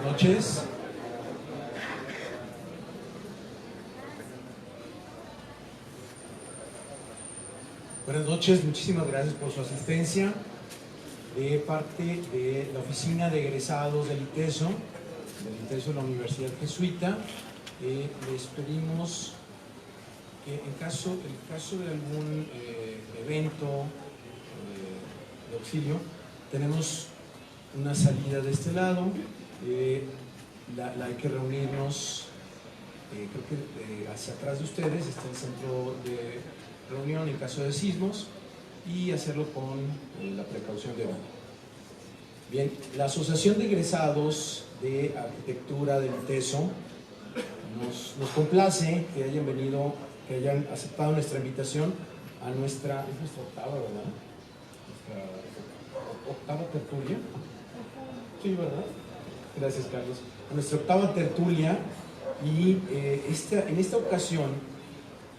noches. Buenas noches, muchísimas gracias por su asistencia de parte de la Oficina de Egresados del ITESO de la Universidad Jesuita. Les pedimos que en caso de algún evento de auxilio, tenemos una salida de este lado, hay que reunirnos, creo que hacia atrás de ustedes está el centro de reunión en caso de sismos, y hacerlo con la precaución de hoy. Bien, la Asociación de Egresados de Arquitectura del ITESO nos complace que hayan venido, que hayan aceptado nuestra invitación a nuestra octava, ¿verdad? Nuestra octava tertulia. Sí, ¿verdad? Gracias, Carlos. A nuestra octava tertulia, y en esta ocasión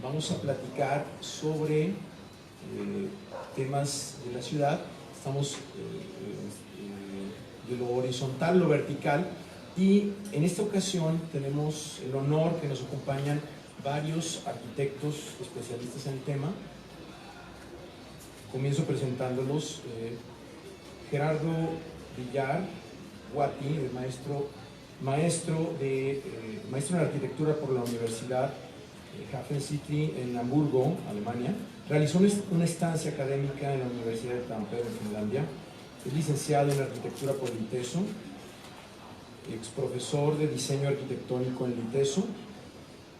vamos a platicar sobre temas de la ciudad. Estamos de lo horizontal, lo vertical, y en esta ocasión tenemos el honor que nos acompañan varios arquitectos especialistas en el tema. Comienzo presentándolos. Gerardo Villar Guati, maestro en arquitectura por la Universidad Hafen City en Hamburgo, Alemania. Realizó una estancia académica en la Universidad de Tampere, en Finlandia. Es licenciado en arquitectura por el ITESO, ex profesor de diseño arquitectónico en el ITESO,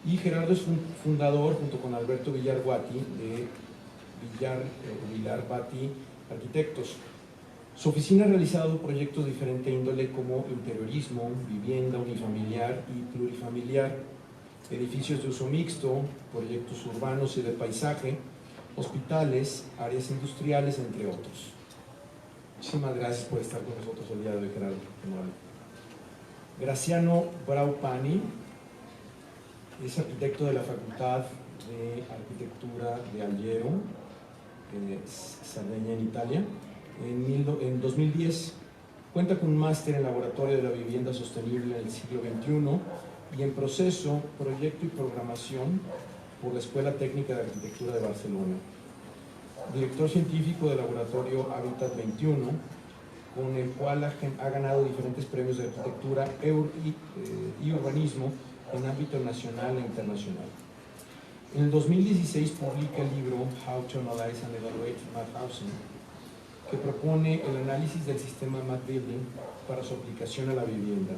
y Gerardo es fundador, junto con Alberto Villar Guati, de Villar Guati Arquitectos. Su oficina ha realizado proyectos de diferente índole como interiorismo, vivienda unifamiliar y plurifamiliar, edificios de uso mixto, proyectos urbanos y de paisaje, hospitales, áreas industriales, entre otros. Muchísimas gracias por estar con nosotros el día de hoy, Gerardo. Graciano Braupani es arquitecto de la Facultad de Arquitectura de Alghero, Cerdeña, en Italia. En 2010 cuenta con un máster en Laboratorio de la Vivienda Sostenible en el siglo XXI y en proceso, proyecto y programación por la Escuela Técnica de Arquitectura de Barcelona. Director científico del Laboratorio Hábitat 21, con el cual ha ganado diferentes premios de arquitectura y urbanismo en ámbito nacional e internacional. En el 2016 publica el libro How to Analyze and Evaluate Mad Housing, que propone el análisis del sistema Mad Building para su aplicación a la vivienda.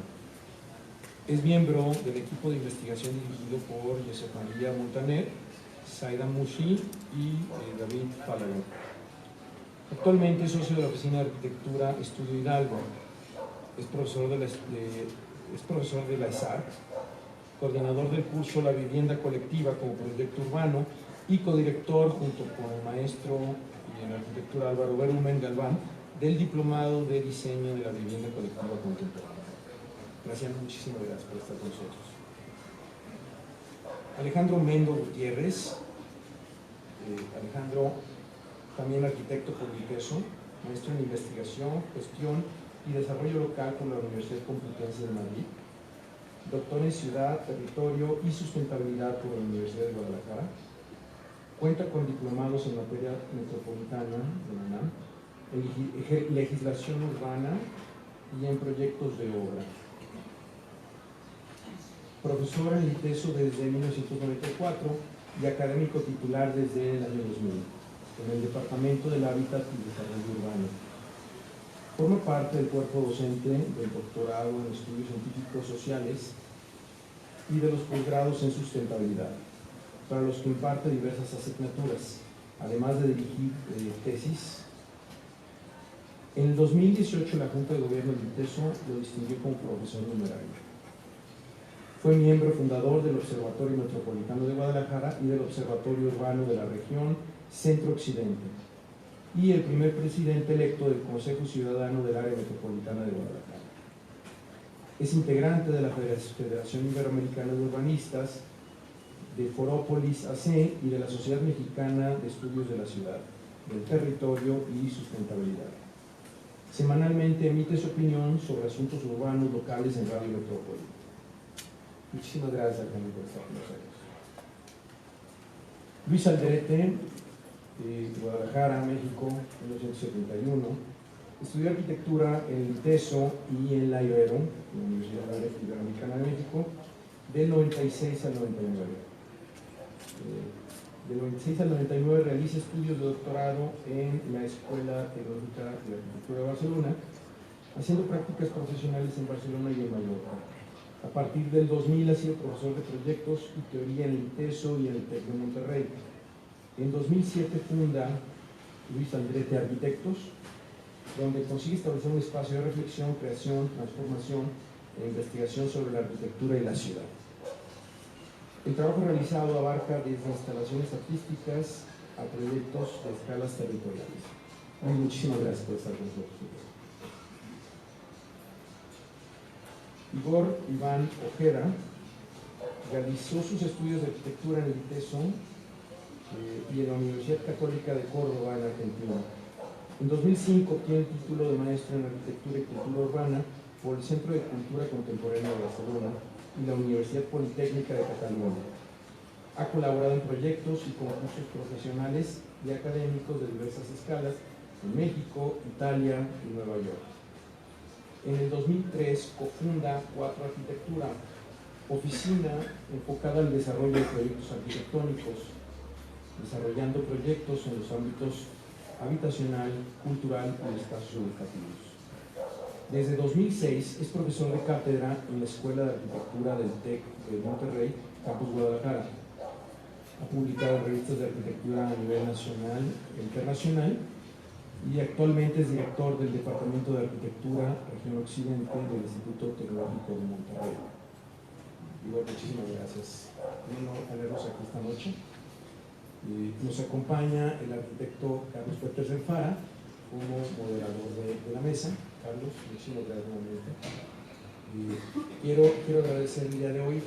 Es miembro del equipo de investigación dirigido por Josep María Montaner, Zaida Mushi y David Falago. Actualmente es socio de la Oficina de Arquitectura Estudio Hidalgo. Es profesor de la ESAR, coordinador del curso La Vivienda Colectiva como proyecto urbano y codirector, junto con el maestro en arquitectura Álvaro Berumen Galván, del Diplomado de Diseño de la Vivienda Colectiva Contemporánea. Gracias, muchísimas gracias por estar con nosotros. Alejandro Mendo Gutiérrez. Alejandro, también arquitecto por el ITESO, maestro en investigación, gestión y desarrollo local por la Universidad Complutense de Madrid, doctor en ciudad, territorio y sustentabilidad por la Universidad de Guadalajara. Cuenta con diplomados en materia metropolitana de la UNAM, en legislación urbana y en proyectos de obra. Profesor en el ITESO desde 1994 y académico titular desde el año 2000, en el Departamento del Hábitat y Desarrollo Urbano. Forma parte del cuerpo docente del doctorado en Estudios Científicos Sociales y de los posgrados en Sustentabilidad, para los que imparte diversas asignaturas, además de dirigir tesis. En el 2018 la Junta de Gobierno del ITESO lo distinguió como profesor numerario. Fue miembro fundador del Observatorio Metropolitano de Guadalajara y del Observatorio Urbano de la región Centro-Occidente, y el primer presidente electo del Consejo Ciudadano del Área Metropolitana de Guadalajara. Es integrante de la Federación Iberoamericana de Urbanistas, de Forópolis AC y de la Sociedad Mexicana de Estudios de la Ciudad, del Territorio y Sustentabilidad. Semanalmente emite su opinión sobre asuntos urbanos locales en Radio Metrópoli. Muchísimas gracias, Alcalde, por estar con nosotros. Luis Aldrete, de Guadalajara, México, 1971. Estudió arquitectura en el ITESO y en la Ibero, la Universidad Iberoamericana de México, del 96 al 99. Del 96 al 99 realiza estudios de doctorado en la Escuela Tecnológica de Arquitectura de Barcelona, haciendo prácticas profesionales en Barcelona y en Mallorca. A partir del 2000 ha sido profesor de proyectos y teoría en el ITESO y en el TEC de Monterrey. En 2007 funda Luis Aldrete Arquitectos, donde consigue establecer un espacio de reflexión, creación, transformación e investigación sobre la arquitectura y la ciudad. El trabajo realizado abarca desde instalaciones artísticas a proyectos de escalas territoriales. Muchísimas gracias por estar con nosotros. Igor Iván Ojeda realizó sus estudios de arquitectura en el ITESO y en la Universidad Católica de Córdoba, en Argentina. En 2005 obtiene el título de maestro en arquitectura y cultura urbana por el Centro de Cultura Contemporánea de Barcelona y la Universidad Politécnica de Cataluña. Ha colaborado en proyectos y concursos profesionales y académicos de diversas escalas en México, Italia y Nueva York. En el 2003 cofunda Cuatro Arquitectura, oficina enfocada al desarrollo de proyectos arquitectónicos, desarrollando proyectos en los ámbitos habitacional, cultural y espacios educativos. Desde 2006 es profesor de cátedra en la Escuela de Arquitectura del TEC de Monterrey, Campus Guadalajara. Ha publicado revistas de arquitectura a nivel nacional e internacional y actualmente es director del Departamento de Arquitectura Región Occidente del Instituto Tecnológico de Monterrey. Igual, muchísimas gracias. Un honor tenerlos aquí esta noche. Nos acompaña el arquitecto Carlos Petersen Fara como moderador de la mesa. Carlos, muchísimas gracias nuevamente. Quiero agradecer el día de hoy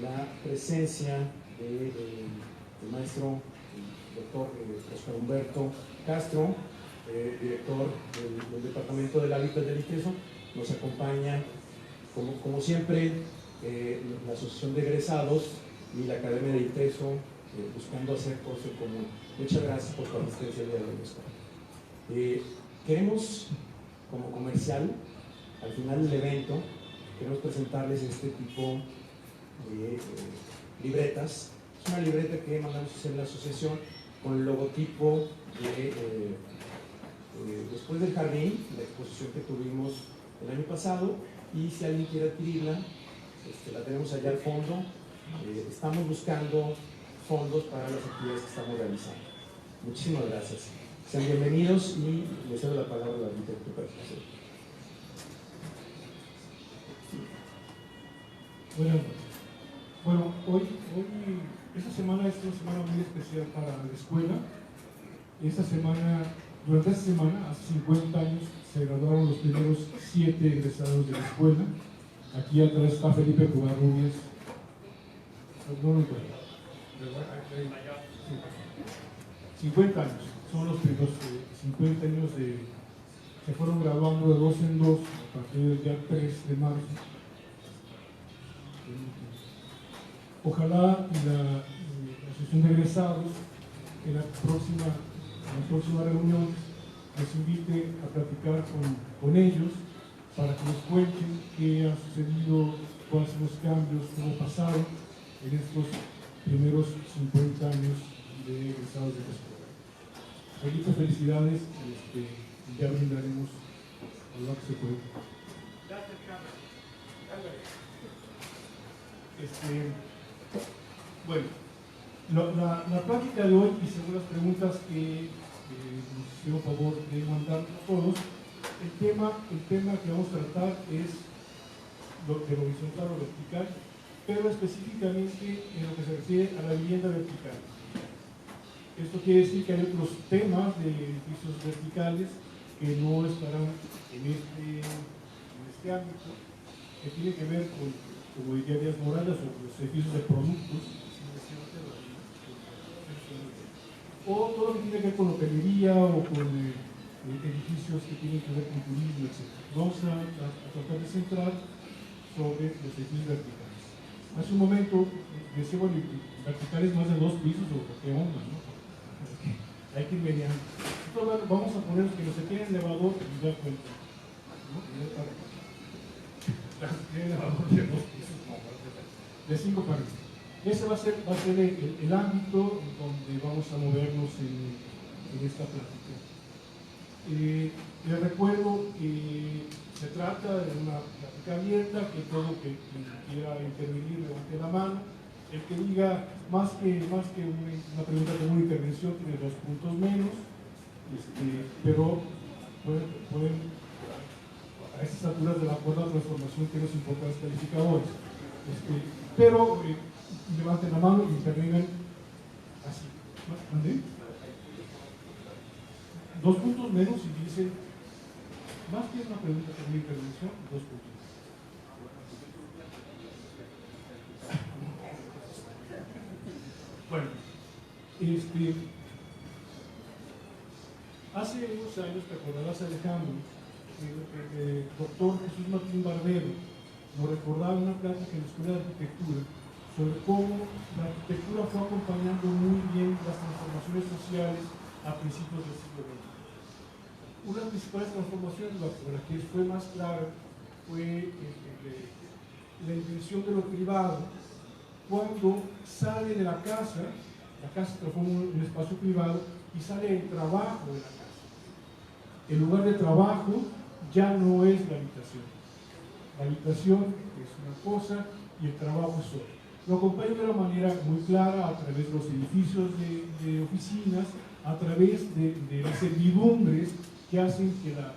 la presencia del maestro, el doctor Oscar Humberto Castro, director del Departamento del Hábitat del ITESO. Nos acompaña, como siempre, la Asociación de Egresados y la Academia de ITESO, buscando hacer cosas en común. Muchas gracias por tu asistencia el día de hoy. Queremos, como comercial, al final del evento, queremos presentarles este tipo de libretas. Es una libreta que mandamos a hacer en la asociación con el logotipo de Después del Jardín, la exposición que tuvimos el año pasado, y si alguien quiere adquirirla, la tenemos allá al fondo. Estamos buscando fondos para las actividades que estamos realizando. Muchísimas gracias. Sean bienvenidos y les cedo la palabra al arquitecto para que se... Bueno, hoy, esta semana es una semana muy especial para la escuela. Durante esta semana, hace 50 años, se graduaron los primeros 7 egresados de la escuela. Aquí atrás está Felipe Covarrubias. No lo encuentro. 50 años, son los primeros 50 años se fueron graduando de 2 en 2 a partir del día 3 de marzo. Ojalá la asociación de egresados en la próxima reunión nos invite a platicar con ellos para que nos cuenten qué ha sucedido, cuáles son los cambios, cómo pasaron en estos primeros 50 años de egresados de la escuela. Muchas felicidades, ya brindaremos lo que se puede. Bueno, la plática de hoy, y según las preguntas que nos hicieron favor de mandar a todos, el tema que vamos a tratar es lo horizontal o vertical, pero específicamente en lo que se refiere a la vivienda vertical. Esto quiere decir que hay otros temas de edificios verticales que no estarán en este ámbito, que tiene que ver con, como diría Díaz Morales, los edificios de productos, o todo lo que tiene que ver con hotelería o con edificios que tienen que ver con turismo, etc. Vamos a tratar de centrar sobre los edificios verticales. Hace un momento decía, bueno, verticales más de 2 pisos, o qué onda, ¿no? Hay que ir mediante. Entonces, vamos a poner que no se tiene elevador y ya cuenta, ¿no? Tiene elevador de 2 pisos, no, de 5 para arriba. Ese va a ser el ámbito donde vamos a movernos en esta plática. Les recuerdo que se trata de una plática abierta, que todo que quiera intervenir levante la mano. El que diga más que una pregunta como una intervención tiene 2 puntos menos, pero pueden a estas alturas de la cuerda de transformación que nos importan los calificadores. Pero levanten la mano y intervengan así. ¿Dónde? 2 puntos menos y dicen, más que una pregunta como una intervención, 2 puntos. Bueno, hace unos años, te acordarás, Alejandro, el doctor Jesús Martín Barbero nos recordaba una plática en la Escuela de Arquitectura sobre cómo la arquitectura fue acompañando muy bien las transformaciones sociales a principios del siglo XX. Una de las principales transformaciones, la que fue más clara, fue la invención de lo privado, cuando sale de la casa se transforma en un espacio privado y sale el trabajo de la casa. El lugar de trabajo ya no es la habitación. La habitación es una cosa y el trabajo es otra. Lo acompaña de una manera muy clara a través de los edificios de oficinas, a través de las servidumbres que hacen que la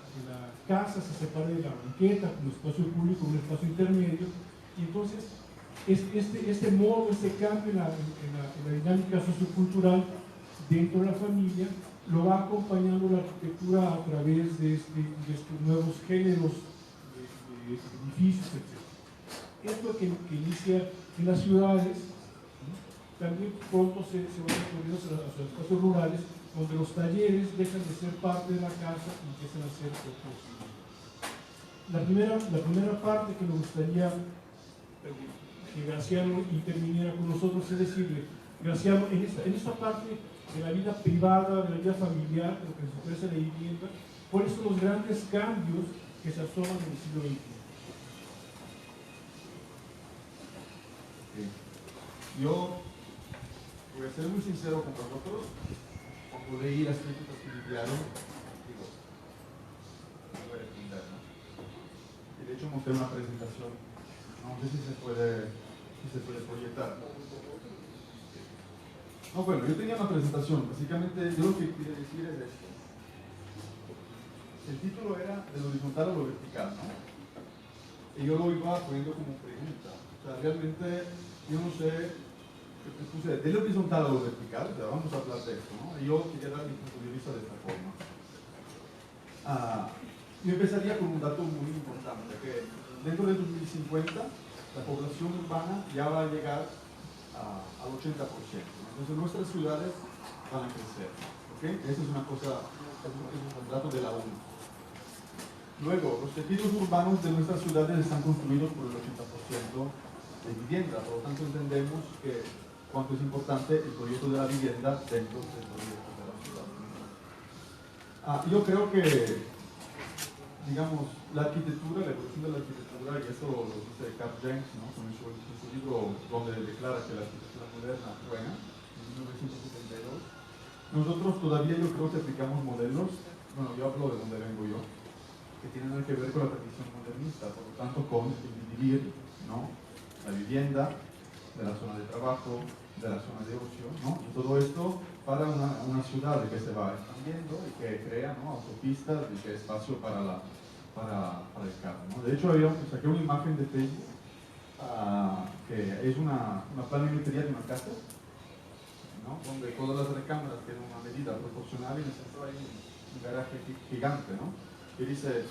casa se separe de la banqueta, como espacio público, un espacio intermedio, y entonces este modo, este cambio en la dinámica sociocultural dentro de la familia lo va acompañando la arquitectura a través de estos nuevos géneros de edificios, etc. Esto que inicia en las ciudades, ¿no? También pronto se van recurriendo a los espacios rurales, donde los talleres dejan de ser parte de la casa y empiezan a ser otros. La primera parte que me gustaría que Graciano interviniera con nosotros es decirle, Graciano, en esta parte de la vida privada, de la vida familiar, de lo que se ofrece la vivienda, ¿cuáles son los grandes cambios que se asoman en el siglo XXI? Yo voy a ser muy sincero con vosotros. Cuando leí las críticas que me enviaron, digo, no voy a responder, ¿no? Y de hecho monté una presentación, no sé si se puede proyectar. No, bueno, yo tenía una presentación, básicamente yo lo que quería decir es esto. El título era del horizontal a lo vertical, ¿no? Y yo lo iba poniendo como pregunta. O sea, realmente yo no sé, puse del horizontal a lo vertical, o sea, vamos a hablar de esto, ¿no? Y yo quería dar mi punto de vista de esta forma. Yo empezaría con un dato muy importante, que dentro de 2050 la población urbana ya va a llegar al 80%. Entonces nuestras ciudades van a crecer, ¿ok? Esa es una cosa, es un dato de la ONU. Luego, los tejidos urbanos de nuestras ciudades están construidos por el 80% de vivienda, por lo tanto entendemos que cuánto es importante el proyecto de la vivienda dentro del proyecto de la ciudad. Yo creo que, digamos, la arquitectura, la evolución de la arquitectura, y eso lo dice Carl James, ¿no? Con su libro donde declara que la arquitectura moderna es buena, en 1972. Nosotros todavía yo creo que aplicamos modelos, bueno, yo hablo de donde vengo yo, que tienen que ver con la tradición modernista, por lo tanto con el dividir, ¿no?, la vivienda de la zona de trabajo, de la zona de ocio, ¿no? Y todo esto para una ciudad que se va expandiendo y que crea, ¿no?, autopistas y que espacio para el carro, ¿no? De hecho, saqué una imagen de Facebook que es una planimetría de una casa, ¿no?, donde todas las recámaras tienen una medida proporcional y en el centro hay un garaje gigante, ¿no?, que dice,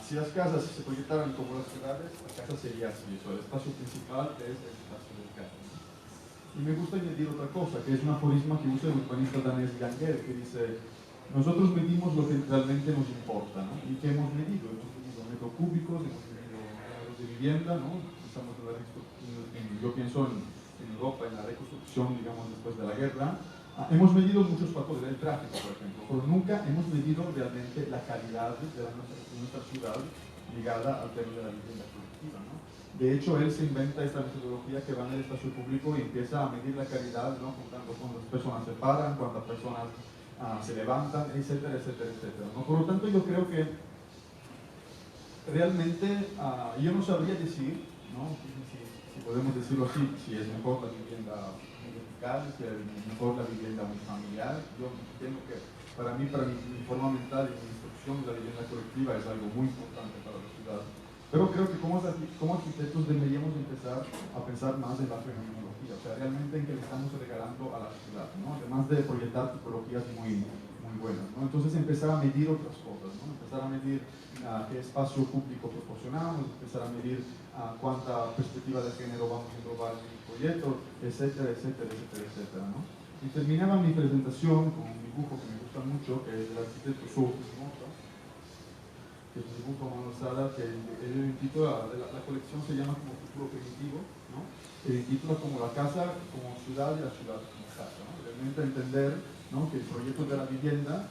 si las casas se proyectaran como las ciudades, la casa sería así, el espacio principal es el espacio del carro, ¿no? Y me gusta añadir otra cosa, que es un aforisma que usa el urbanista danés Jan Gehl, que dice, Nosotros medimos lo que realmente nos importa, ¿no? ¿Y qué hemos medido? Hemos medido metros cúbicos, hemos medido grados de vivienda, ¿no? Yo pienso en Europa, en la reconstrucción, digamos, después de la guerra. Hemos medido muchos factores, el tráfico, por ejemplo, pero nunca hemos medido realmente la calidad de nuestra ciudad ligada al tema de la vivienda colectiva, ¿no? De hecho, él se inventa esta metodología que va en el espacio público y empieza a medir la calidad, ¿no? Contando cuántas personas se paran, cuántas personas se levantan, etcétera, etcétera, etcétera, ¿no? Por lo tanto, yo creo que realmente yo no sabría decir, ¿no? Si podemos decirlo así, si es mejor la vivienda vertical, si es mejor la vivienda unifamiliar. Yo entiendo que para mi forma mental y mi instrucción de la vivienda colectiva es algo muy importante para la ciudad. Pero creo que como arquitectos deberíamos empezar a pensar más en la fenomenología, o sea, realmente en que le estamos regalando a la ciudad, ¿no? Además de proyectar tipologías muy buenas, ¿no? Entonces empezar a medir otras cosas, ¿no? Empezar a medir qué espacio público proporcionamos, empezar a medir cuánta perspectiva de género vamos a englobar en el proyecto, etcétera, etcétera, etcétera, etcétera, ¿no? Y terminaba mi presentación con un dibujo que me gusta mucho, que es del arquitecto Soto, que es un dibujo a mano alzada, que él intitula, la colección se llama como Futuro Primitivo, ¿no? Él intitula como la casa como ciudad y la ciudad como casa, ¿no? Realmente entender, ¿no? Que el proyecto de la vivienda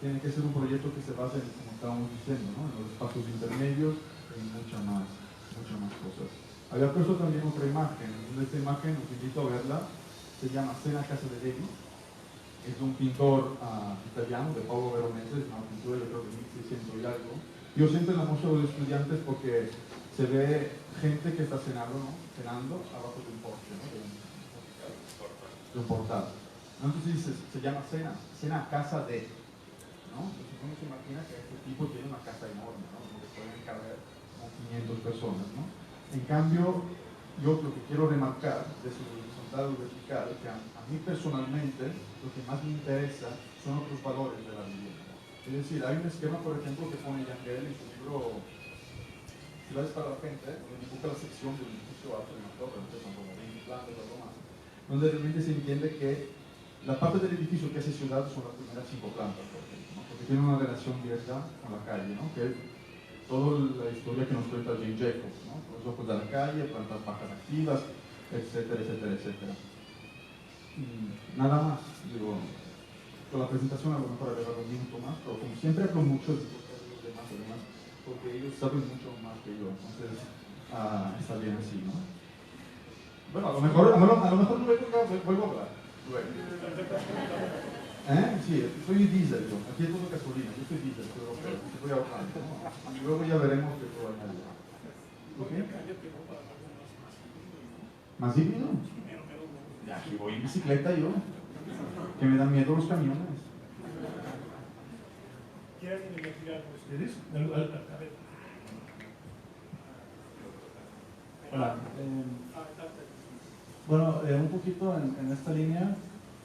tiene que ser un proyecto que se base en, como estábamos diciendo, ¿no? En los espacios intermedios y muchas más cosas. Había puesto también otra imagen, entonces esta imagen os invito a verla, se llama Cena Casa de Levi, es un pintor italiano de Paolo Veronese, es una pintura yo creo de 1600 y algo. Yo siempre la muestro a los estudiantes porque se ve gente que está cenando, ¿no? Cenando abajo de un porche, ¿no? De un portal. Entonces se llama Cena Casa de, ¿no? Entonces uno se imagina que este tipo tiene una casa enorme, ¿no? Donde pueden caber como 500 personas, ¿no? En cambio, yo lo que quiero remarcar de su horizontal o vertical, que a mí personalmente lo que más me interesa son otros valores de la vivienda. Es decir, hay un esquema, por ejemplo, que pone Yangel en su libro Ciudades para la Gente, donde dibuja la sección del edificio alto de una torre, entonces son como 20 plantas o algo más, donde realmente se entiende que la parte del edificio que hace ciudad son las primeras 5 plantas, por ejemplo, ¿no? Porque tiene una relación directa con la calle, ¿no? Que es toda la historia que nos cuenta Jane Jacobs, ¿no? Los ojos de la calle, plantas bajas activas, etcétera, etcétera, etcétera. Nada más, digo, con la presentación a lo mejor agregar un minuto más, pero como siempre hablo mucho de los demás, porque ellos saben mucho más que yo, entonces está bien así, ¿no? Bueno, a lo mejor luego vuelvo a hablar. Luego. Sí, soy diesel yo, aquí es todo gasolina, yo soy diesel, pero estoy ahorrando, ¿no? Y luego ya veremos qué puedo añadir. ¿Ok? ¿Más híbrido? Ya, aquí voy en bicicleta yo, que me dan miedo los camiones. ¿Quieres investigar? ¿Quieres? Hola. Bueno, un poquito en esta línea,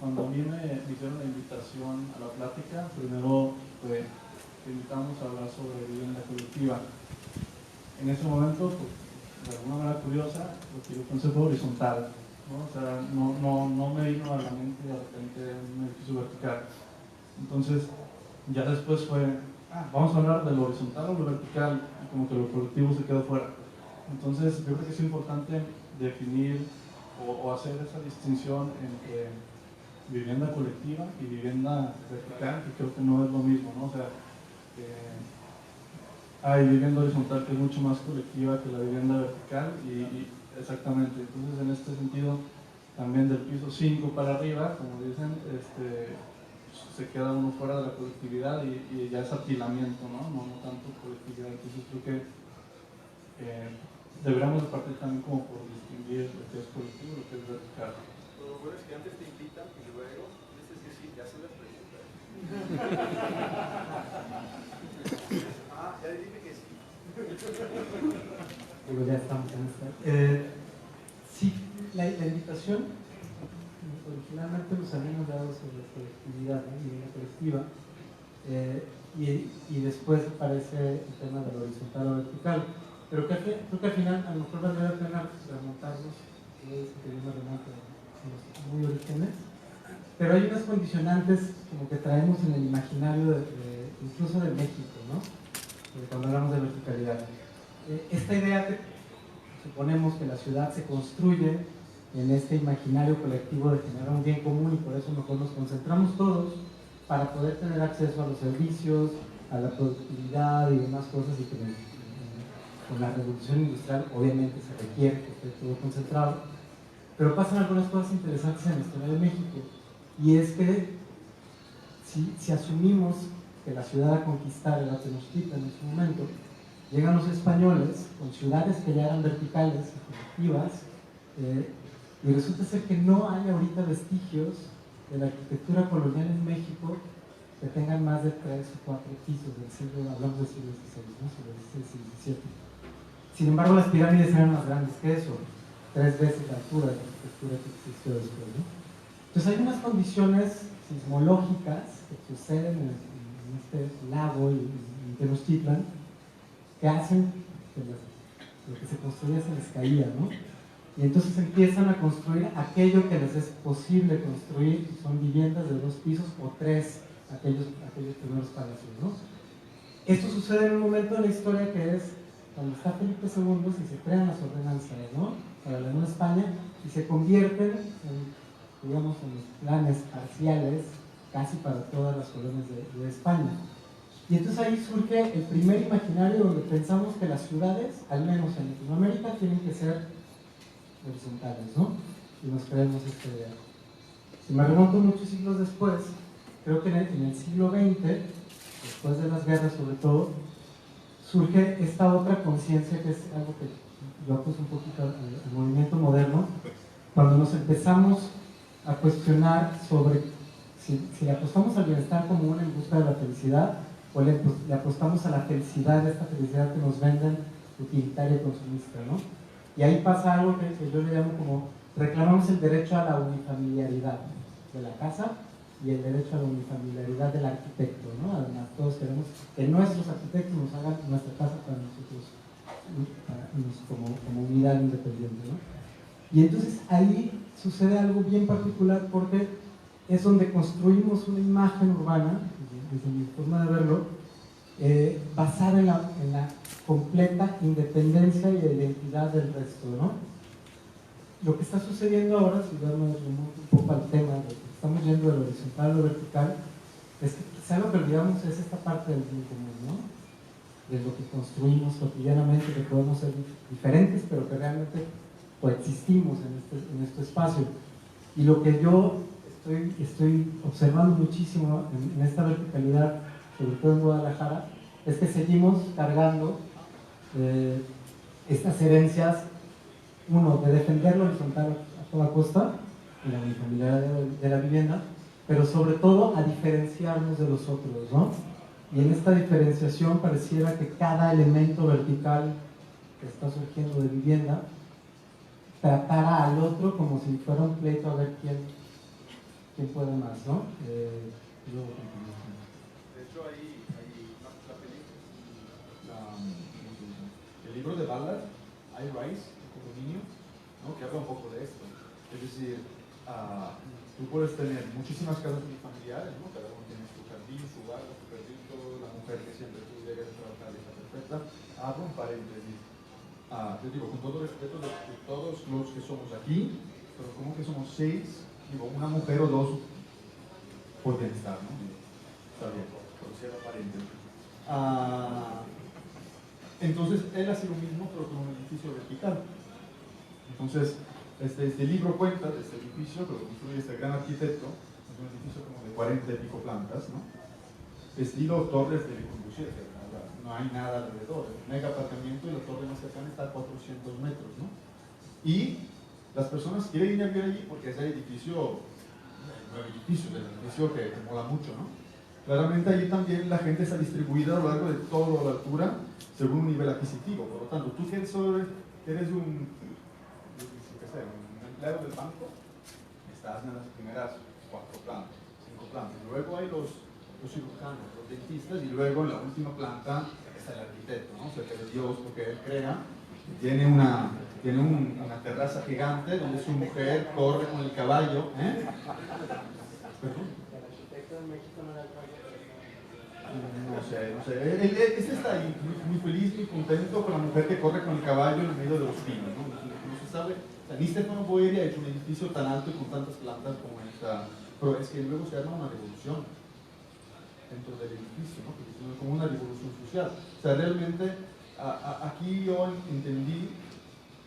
cuando a mí me hicieron la invitación a la plática, primero te invitamos a hablar sobre vivienda colectiva. En ese momento, pues, de alguna manera curiosa, lo que yo pensé fue horizontal, ¿no? O sea, no me vino a la mente de repente un edificio vertical. Entonces, ya después fue, vamos a hablar de lo horizontal o lo vertical, y como que lo colectivo se quedó fuera. Entonces, yo creo que es importante definir o hacer esa distinción entre vivienda colectiva y vivienda vertical, que creo que no es lo mismo, ¿no? O sea, hay vivienda horizontal que es mucho más colectiva que la vivienda vertical y exactamente, entonces en este sentido también del piso 5 para arriba, como dicen, se queda uno fuera de la colectividad y ya es apilamiento, no tanto colectividad. Entonces creo que deberíamos de partir también como por distinguir lo que es colectivo y lo que es vertical. Lo bueno es que antes te invitan y luego dices que sí, te hacen las preguntas. Ya dije que sí. Digo, ya estamos en esta. Sí, la invitación originalmente nos habíamos dado sobre colectividad, ¿no? Vivienda colectiva, y después aparece el tema de lo horizontal o vertical. Pero creo que al final a lo mejor valdría la pena remontarnos, que yo me remonto a los muy orígenes, pero hay unas condicionantes como que traemos en el imaginario incluso de México, ¿no? Cuando hablamos de verticalidad. Esta idea que suponemos que la ciudad se construye en este imaginario colectivo de generar un bien común y por eso mejor nos concentramos todos para poder tener acceso a los servicios, a la productividad y demás cosas, y que con la revolución industrial obviamente se requiere que esté todo concentrado. Pero pasan algunas cosas interesantes en la historia de México, y es que si asumimos que la ciudad a conquistar era Tenochtitlan en su momento, llegan los españoles con ciudades que ya eran verticales y colectivas, y resulta ser que no hay ahorita vestigios de la arquitectura colonial en México que tengan más de 3 o 4 pisos del siglo, hablamos del siglo XVI, ¿no? Siglo XVI y XVII. Sin embargo, las pirámides eran más grandes que eso, 3 veces la altura de la arquitectura que existió después, ¿no? Entonces hay unas condiciones sismológicas que suceden en este lago y en Tenochtitlan que hacen que lo que se construía se les caía, ¿no? Y entonces empiezan a construir aquello que les es posible construir, son viviendas de 2 pisos o 3, aquellos primeros palacios, ¿no? Esto sucede en un momento de la historia que es cuando está Felipe II y se crean las ordenanzas, ¿no? Para la Nueva España, y se convierten en, digamos, en los planes parciales casi para todas las colonias de España. Y entonces ahí surge el primer imaginario donde pensamos que las ciudades, al menos en Latinoamérica, tienen que ser horizontales, ¿no? Y nos creemos esta idea. Si me remonto muchos siglos después, creo que en el siglo XX, después de las guerras sobre todo, surge esta otra conciencia que es algo que yo acuso un poquito al movimiento moderno, cuando nos empezamos a cuestionar sobre si le apostamos al bienestar común en busca de la felicidad o le apostamos a la felicidad, esta felicidad que nos venden utilitaria y consumista, ¿no? Y ahí pasa algo que yo le llamo como reclamamos el derecho a la unifamiliaridad de la casa y el derecho a la unifamiliaridad del arquitecto, ¿no? Además, todos queremos que nuestros arquitectos nos hagan nuestra casa para nosotros como unidad independiente, ¿no? Y entonces ahí sucede algo bien particular porque es donde construimos una imagen urbana, desde mi forma de verlo, basada en la completa independencia y identidad del resto, ¿no? Lo que está sucediendo ahora, si yo me remonto un poco al tema de que estamos yendo de lo horizontal a lo vertical, es que quizá lo que olvidamos es esta parte del bien común, ¿no? De lo que construimos cotidianamente, que podemos ser diferentes, pero que realmente coexistimos en este espacio. Y lo que yo estoy observando muchísimo en esta verticalidad, sobre todo en Guadalajara, es que seguimos cargando estas herencias, uno, de defender lo horizontal a toda costa, y la unifamiliaridad de la vivienda, pero sobre todo a diferenciarnos de los otros, ¿no? Y en esta diferenciación pareciera que cada elemento vertical que está surgiendo de vivienda tratara al otro como si fuera un pleito a ver quién puede más, ¿no? Luego continuamos. De hecho, el libro de Ballard, I Rise, el condominio, ¿no? Que habla un poco de esto. Es decir, tú puedes tener muchísimas casas unifamiliares, ¿no? Cada uno tiene su jardín, su barco, su perrito, la mujer que siempre tú llegas a trabajar y está perfecta. Abro un paréntesis. Yo digo, con todo respeto de todos los que somos aquí, pero como que somos 6, digo, una mujer o 2 podrían estar, ¿no? Está bien, por cierto paréntesis. Entonces, él hace lo mismo, pero con un edificio vertical. Entonces, este libro cuenta de este edificio, que lo construye este gran arquitecto, es un edificio como de 40 y pico plantas, ¿no? Estilo Torres de Le Corbusier, no hay nada alrededor, es un mega apartamento y la torre más cercana está a 400 metros, ¿no? Y las personas quieren ir a vivir allí porque es el edificio, es el edificio que mola mucho, ¿no? Claramente allí también la gente está distribuida a lo largo de toda la altura según un nivel adquisitivo. Por lo tanto, tú que eres un empleado del banco, estás en las primeras 4 plantas, 5 plantas. Luego hay los cirujanos, los dentistas, y luego en la última planta está el arquitecto, ¿no? Cerca de Dios, porque él crea, tiene una terraza gigante donde su mujer corre con el caballo, ¿eh? ¿Perdón? El arquitecto en México no era el No sé. Este está ahí, muy feliz, muy contento con la mujer que corre con el caballo en medio de los pinos, ¿no? No se sabe. O sea, ni Stefano Boeri ha hecho un edificio tan alto y con tantas plantas como esta, pero es que luego se arma una revolución dentro del edificio, ¿no? Como una revolución social. O sea, realmente aquí yo entendí,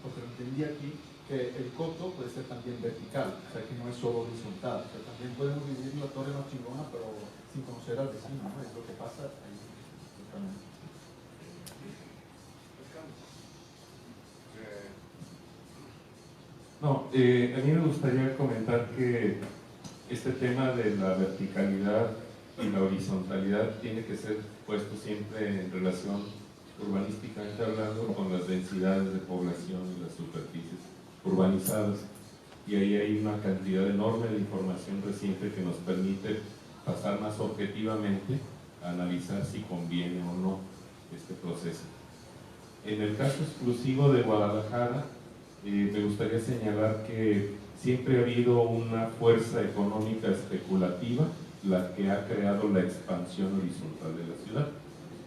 porque lo entendí aquí, que el coto puede ser también vertical, o sea, que no es solo horizontal. O sea, también podemos vivir en la torre más chingona, pero sin conocer al vecino, ¿no? Es lo que pasa ahí. No, a mí me gustaría comentar que este tema de la verticalidad y la horizontalidad tiene que ser puesto siempre en relación, urbanísticamente hablando, con las densidades de población y las superficies urbanizadas. Y ahí hay una cantidad enorme de información reciente que nos permite pasar más objetivamente a analizar si conviene o no este proceso. En el caso exclusivo de Guadalajara, me gustaría señalar que siempre ha habido una fuerza económica especulativa la que ha creado la expansión horizontal de la ciudad.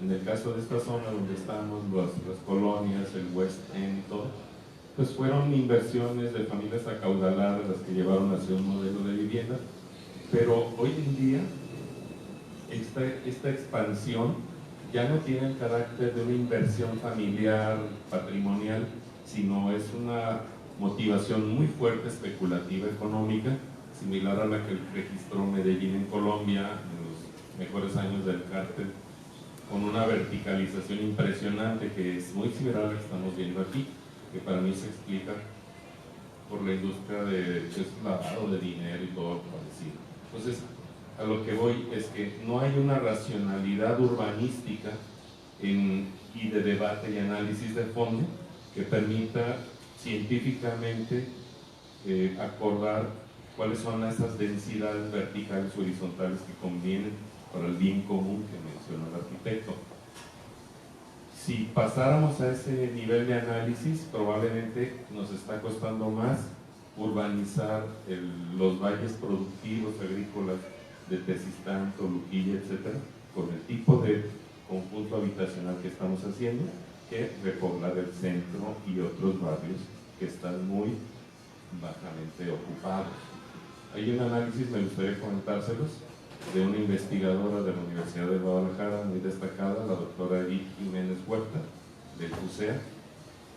En el caso de esta zona donde estamos, las colonias, el West End y todo, pues fueron inversiones de familias acaudaladas las que llevaron hacia un modelo de vivienda, pero hoy en día esta expansión ya no tiene el carácter de una inversión familiar, patrimonial, sino es una motivación muy fuerte especulativa económica, similar a la que registró Medellín en Colombia en los mejores años del cártel, con una verticalización impresionante que es muy similar a la que estamos viendo aquí, que para mí se explica por la industria de lavado de dinero y todo lo parecido. Entonces, a lo que voy es que no hay una racionalidad urbanística y de debate y análisis de fondo que permita científicamente acordar cuáles son esas densidades verticales y horizontales que convienen para el bien común que menciona el arquitecto. Si pasáramos a ese nivel de análisis, probablemente nos está costando más urbanizar los valles productivos agrícolas de Tezistán, Toluquilla, etcétera, con el tipo de conjunto habitacional que estamos haciendo, que repoblar el centro y otros barrios que están muy bajamente ocupados. Hay un análisis, me gustaría comentárselos, de una investigadora de la Universidad de Guadalajara, muy destacada, la doctora Edith Jiménez Huerta, del CUSEA,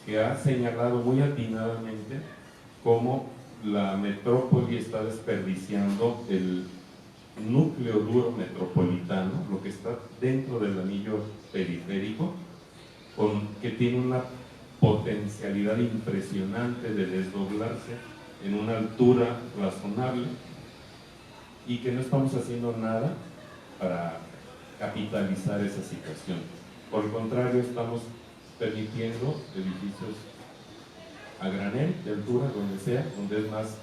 que ha señalado muy atinadamente cómo la metrópoli está desperdiciando el núcleo duro metropolitano, lo que está dentro del anillo periférico, que tiene una potencialidad impresionante de desdoblarse en una altura razonable y que no estamos haciendo nada para capitalizar esa situación. Por el contrario, estamos permitiendo edificios a granel, de altura, donde sea, donde es más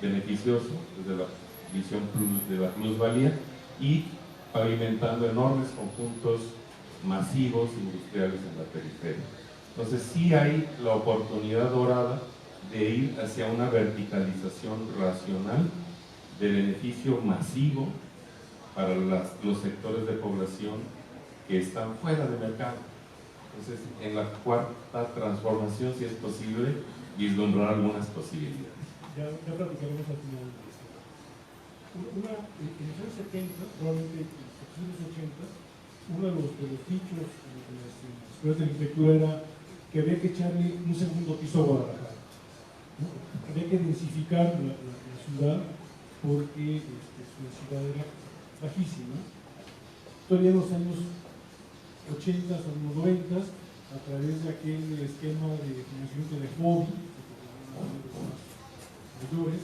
beneficioso desde la visión de la plusvalía, y pavimentando enormes conjuntos masivos industriales en la periferia. Entonces sí hay la oportunidad dorada de ir hacia una verticalización racional de beneficio masivo para los sectores de población que están fuera del mercado. Entonces, en la cuarta transformación, si es posible, vislumbrar algunas posibilidades. Ya platicaremos al final de esto. En los años 70, probablemente en los años 80, uno de los dichos en las escuelas de arquitectura era que había que echarle un segundo piso a Guadalajara, ¿no? Había que densificar la ciudad porque su densidad era bajísima. Todavía en los años 80 o 90, a través de aquel esquema de financiamiento de FOBI, mayores,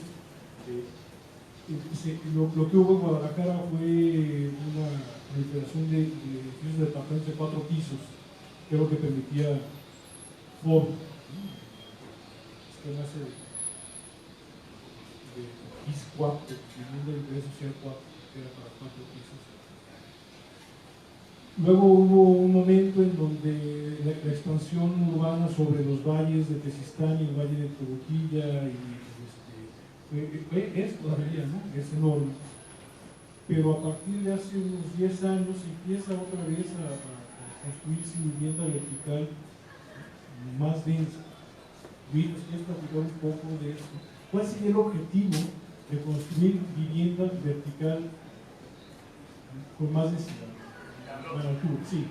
lo que hubo en Guadalajara fue una proliferación de edificios de departamentos de 4 pisos, que es lo que permitía FOBI, esquemas de PIS 4, Vivienda de Interés Social 4, que era para 4 pisos. Luego hubo un momento en donde la expansión urbana sobre los valles de Tezistán y el valle de Toluquilla y es todavía, ¿no? Es enorme. Pero a partir de hace unos 10 años empieza otra vez a construirse vivienda vertical más densa. Y nos quieres platicar un poco de eso. ¿Cuál sería el objetivo de construir vivienda vertical con más densidad? Bueno, tú, sí.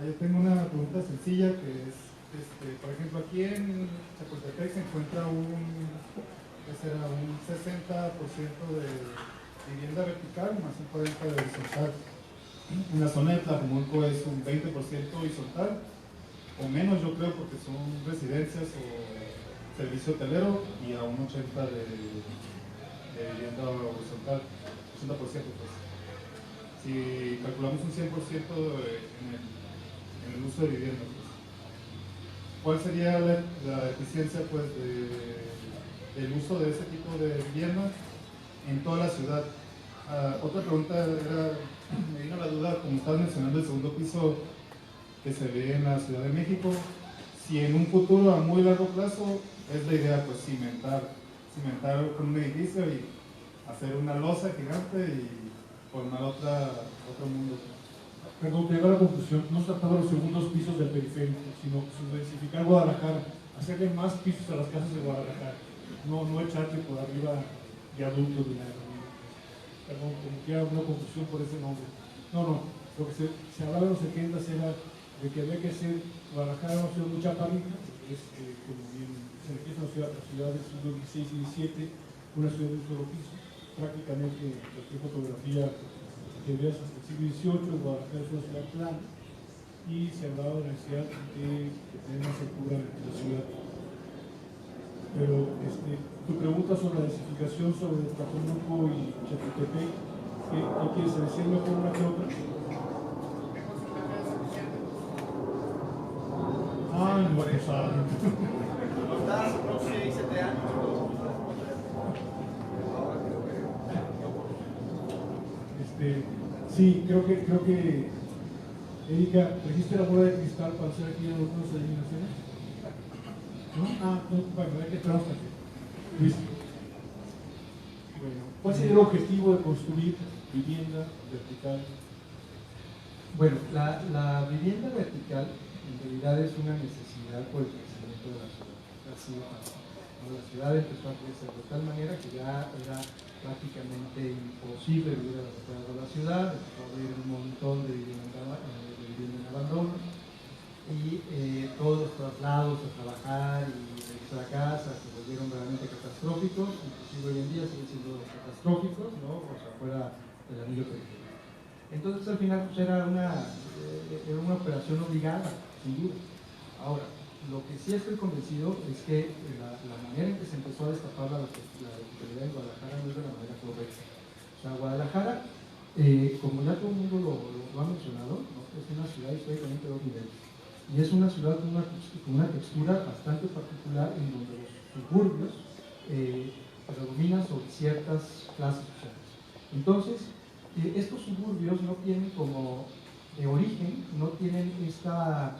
Yo tengo una pregunta sencilla que es, por ejemplo, aquí en Chapultepec se encuentra un 60% de vivienda vertical más un 40% de horizontal. En la zona de Tlajomulco es un 20% horizontal, o menos yo creo, porque son residencias o servicio hotelero, y a un 80% de vivienda horizontal, 80% pues. Si calculamos un 100% en el uso de vivienda, pues, ¿cuál sería la eficiencia pues, del uso de ese tipo de vivienda en toda la ciudad? Otra pregunta era, me vino la duda, como estabas mencionando el segundo piso que se ve en la Ciudad de México, si en un futuro a muy largo plazo es la idea pues cimentar con un edificio y hacer una losa gigante y formar otro mundo. Perdón, te llevo a la conclusión, no se trataba de los segundos pisos del periférico, sino densificar Guadalajara, hacerle más pisos a las casas de Guadalajara, no echarle por arriba viaductos de nada. Perdón, como que era una confusión por ese nombre. No, lo que se hablaba en los 70 era de que había que hacer Guadalajara una ciudad muy chaparrita, es como bien se refiere a la ciudad del siglo XVI y XVII, una ciudad de un solo piso. Prácticamente cualquier fotografía que veas hasta el siglo XVIII, Guadalajara es una ciudad plana, y se hablaba de la necesidad de tener más altura en la ciudad. Pero tu pregunta sobre la densificación sobre Tlajomulco y Chapultepec, ¿qué quieres decir mejor una que otra? No, pues Hace unos 6, 7 años. Sí, creo que Erika, ¿trajiste la bola de cristal para hacer aquí algunas eliminaciones? ¿No? Bueno, hay que esperar hasta aquí. Luis. Bueno, ¿cuál sería el objetivo de construir vivienda vertical? Bueno, la vivienda vertical en realidad es una necesidad por el crecimiento de la ciudad. Así de fácil, ¿no? La ciudad empezó a crecer de tal manera que ya era prácticamente imposible vivir a las afueras de la ciudad, empezó a haber un montón de vivienda en abandono, y todos los traslados a trabajar y regresar a casa se volvieron realmente catastróficos, inclusive hoy en día siguen siendo catastróficos, ¿no? O sea, fuera del anillo periférico. Entonces al final pues, era una operación obligada, sin duda. Ahora, lo que sí estoy convencido es que la manera en que se empezó a destapar la verticalidad en Guadalajara no es de la manera correcta. O sea, Guadalajara, como ya todo el mundo lo ha mencionado, ¿no? Es una ciudad históricamente de 2 niveles. Y es una ciudad con una textura bastante particular en donde los suburbios predominan sobre ciertas clases sociales. Entonces, estos suburbios no tienen como de origen, no tienen esta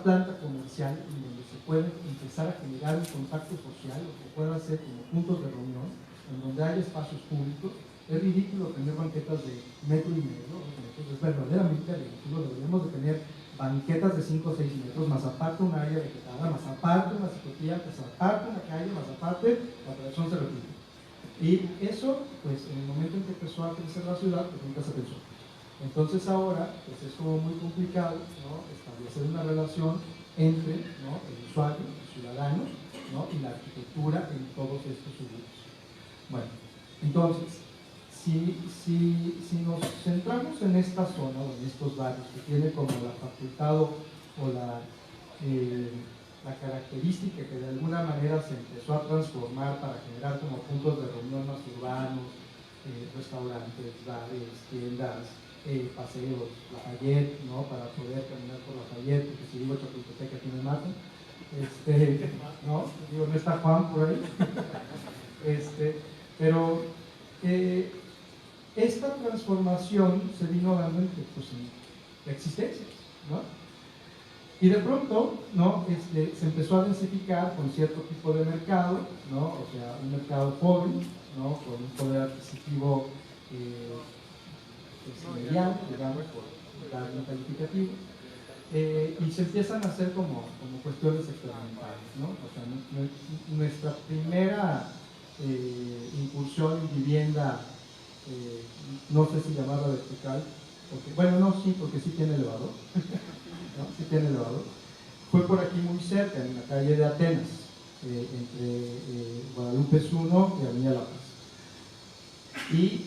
planta comercial en donde se puede empezar a generar un contacto social, lo que pueda ser como puntos de reunión, en donde hay espacios públicos. Es ridículo tener banquetas de 1,5 metros, ¿no? Entonces es verdaderamente ridículo. Deberíamos de tener banquetas de 5 o 6 metros, más aparte un área vegetada, más aparte una ciclovía, más aparte una calle, más aparte la operación se repite. Y eso, pues en el momento en que empezó a crecer la ciudad, pues nunca se pensó. Entonces ahora, pues es como muy complicado, ¿no? Establecer una relación entre, ¿no? el usuario, los ciudadanos, ¿no? y la arquitectura en todos estos suburbios. Bueno, entonces, si nos centramos en esta zona o en estos barrios que tiene como la facultad o la característica que de alguna manera se empezó a transformar para generar como puntos de reunión más urbanos, restaurantes, bares, tiendas, paseos, Lafayette, ¿no? Para poder caminar por Lafayette, porque si digo Chapultepec aquí me matan, ¿no? Digo, no está Juan por ahí, pero esta transformación se vino dando en existencias, ¿no? Y de pronto, ¿no? Se empezó a densificar con cierto tipo de mercado, ¿no? O sea, un mercado joven, ¿no? Con un poder adquisitivo mediano, digamos, por dar un calificativo. Y se empiezan a hacer como cuestiones experimentales, ¿no? O sea, nuestra primera incursión en vivienda, no sé si llamarla vertical, porque, bueno, no, sí, porque sí tiene elevador, ¿no? Sí tiene elevador. Fue por aquí muy cerca, en la calle de Atenas, entre Guadalupe 1 y Avenida La Paz. Y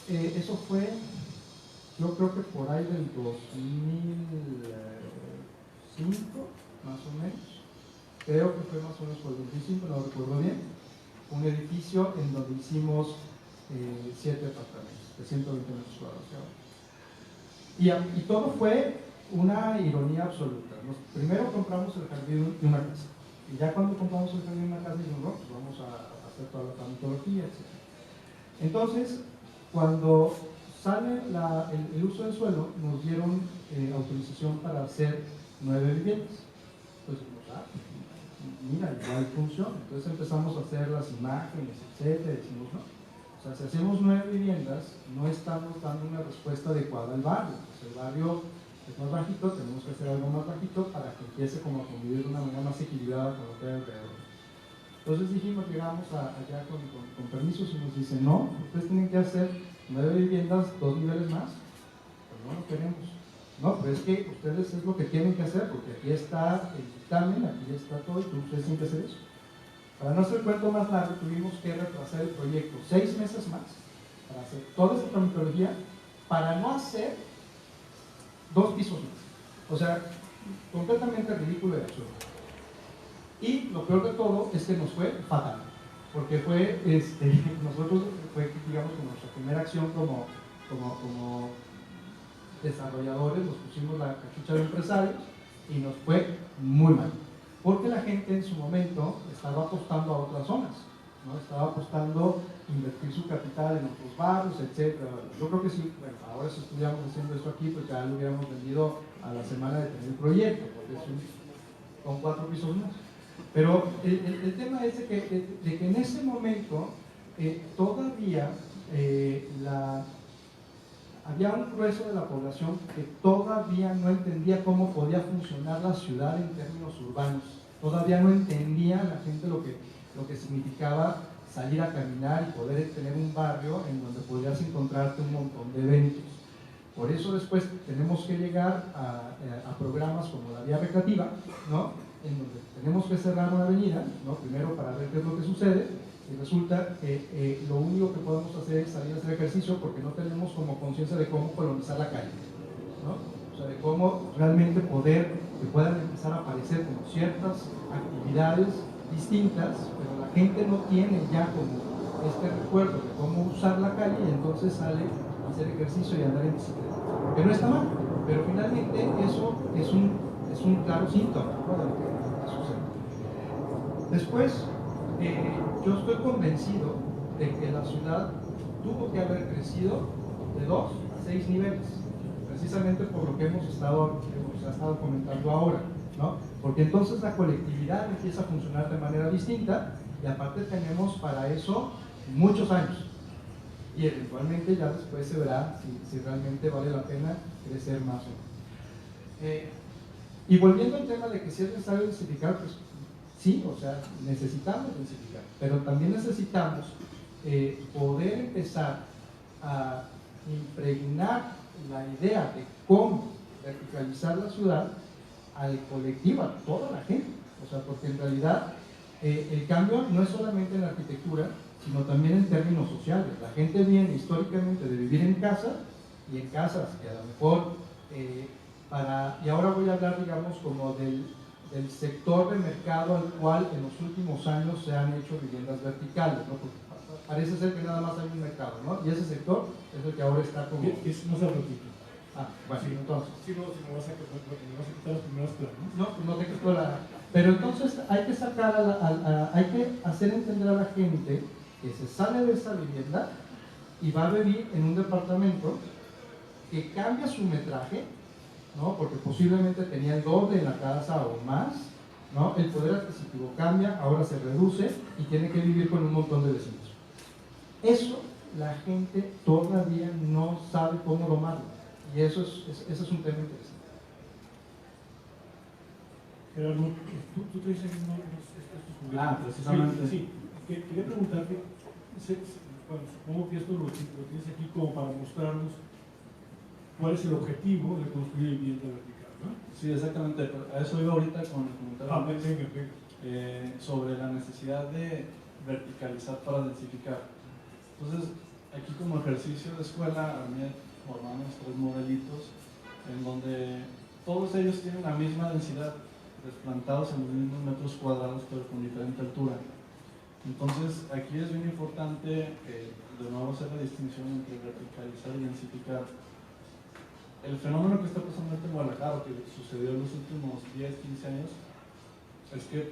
eso fue, yo creo que por ahí del 2005, más o menos. Creo que fue más o menos por el 2005, no recuerdo bien. Un edificio en donde hicimos 7 departamentos de 120 metros cuadrados. Y todo fue una ironía absoluta. Primero compramos el jardín de una casa. Y ya cuando compramos el jardín de una casa, dijimos, no, pues vamos a hacer toda la tramitología, etc. Entonces, cuando sale el uso del suelo, nos dieron autorización para hacer 9 viviendas. Entonces, mira, igual funciona. Entonces empezamos a hacer las imágenes, etcétera, y decimos, no. O sea, si hacemos 9 viviendas, no estamos dando una respuesta adecuada al barrio. Pues el barrio es más bajito, tenemos que hacer algo más bajito para que empiece como a convivir de una manera más equilibrada con lo que hay alrededor. Entonces dijimos, llegamos allá con permisos y nos dicen, no, ustedes tienen que hacer 9 viviendas, 2 niveles más, pero no lo queremos. No, pero es que ustedes es lo que tienen que hacer, porque aquí está el dictamen, aquí está todo, y ustedes tienen que hacer eso. Para no hacer el cuento más largo, tuvimos que retrasar el proyecto 6 meses más para hacer toda esta tramitología, para no hacer 2 pisos más. O sea, completamente ridículo y absurdo. Y lo peor de todo es que nos fue fatal, porque fue, nosotros fue, digamos, como nuestra primera acción como desarrolladores, nos pusimos la cachucha de empresarios y nos fue muy mal. Porque la gente en su momento estaba apostando a otras zonas, ¿no? Estaba apostando a invertir su capital en otros barrios, etc. Yo creo que sí, bueno, ahora si estuviéramos haciendo esto aquí, pues ya lo hubiéramos vendido a la semana de tener el proyecto, porque es con 4 pisos más. Pero el tema es de que en ese momento todavía había un grueso de la población que todavía no entendía cómo podía funcionar la ciudad en términos urbanos. Todavía no entendía la gente lo que significaba salir a caminar y poder tener un barrio en donde podrías encontrarte un montón de eventos. Por eso después tenemos que llegar a programas como la vía recreativa, ¿no? En donde tenemos que cerrar una avenida, ¿no? Primero para ver qué es lo que sucede, y resulta que lo único que podemos hacer es salir a hacer ejercicio porque no tenemos como conciencia de cómo colonizar la calle, ¿no? O sea, de cómo realmente que puedan empezar a aparecer como ciertas actividades distintas, pero la gente no tiene ya como este recuerdo de cómo usar la calle y entonces sale a hacer ejercicio y andar en bicicleta, que no está mal, pero finalmente eso es un claro síntoma, ¿no? De lo que sucede. Después, yo estoy convencido de que la ciudad tuvo que haber crecido de 2 a 6 niveles, precisamente por lo que hemos estado comentando ahora, ¿no? Porque entonces la colectividad empieza a funcionar de manera distinta y aparte tenemos para eso muchos años. Y eventualmente ya después se verá si realmente vale la pena crecer más o no. Y volviendo al tema de que si es necesario densificar, pues sí, o sea, necesitamos densificar, pero también necesitamos poder empezar a impregnar la idea de cómo verticalizar la ciudad al colectivo, a toda la gente. O sea, porque en realidad el cambio no es solamente en la arquitectura, sino también en términos sociales. La gente viene históricamente de vivir en casa y en casas que a lo mejor y ahora voy a hablar, digamos, como del sector de mercado al cual en los últimos años se han hecho viviendas verticales, ¿no? Porque parece ser que nada más hay un mercado, ¿no? Y ese sector es el que ahora está como... Es más artístico. Bueno, sí, entonces... Sí, no, si me vas a quitar los primeros planos. No, pues no te quito la... Pero entonces hay que sacar hay que hacer entender a la gente que se sale de esa vivienda y va a vivir en un departamento que cambia su metraje ¿no? Porque posiblemente tenía el doble en la casa o más, ¿no? El poder adquisitivo cambia, ahora se reduce y tiene que vivir con un montón de vecinos. Eso la gente todavía no sabe cómo domarlo, y eso es un tema interesante. Gerardo, tú te dices estos juguetes. Precisamente. Sí, quería preguntarte, bueno, supongo que esto lo tienes aquí como para mostrarnos cuál es el objetivo de construir vivienda vertical, ¿no? Sí, exactamente. A eso iba ahorita con el comentario Venga. sobre la necesidad de verticalizar para densificar. Entonces, aquí como ejercicio de escuela, a mí formamos 3 modelitos en donde todos ellos tienen la misma densidad, desplantados en los mismos metros cuadrados, pero con diferente altura. Entonces, aquí es bien importante, de nuevo, hacer la distinción entre verticalizar y densificar. El fenómeno que está pasando en Guadalajara, que sucedió en los últimos 10, 15 años, es que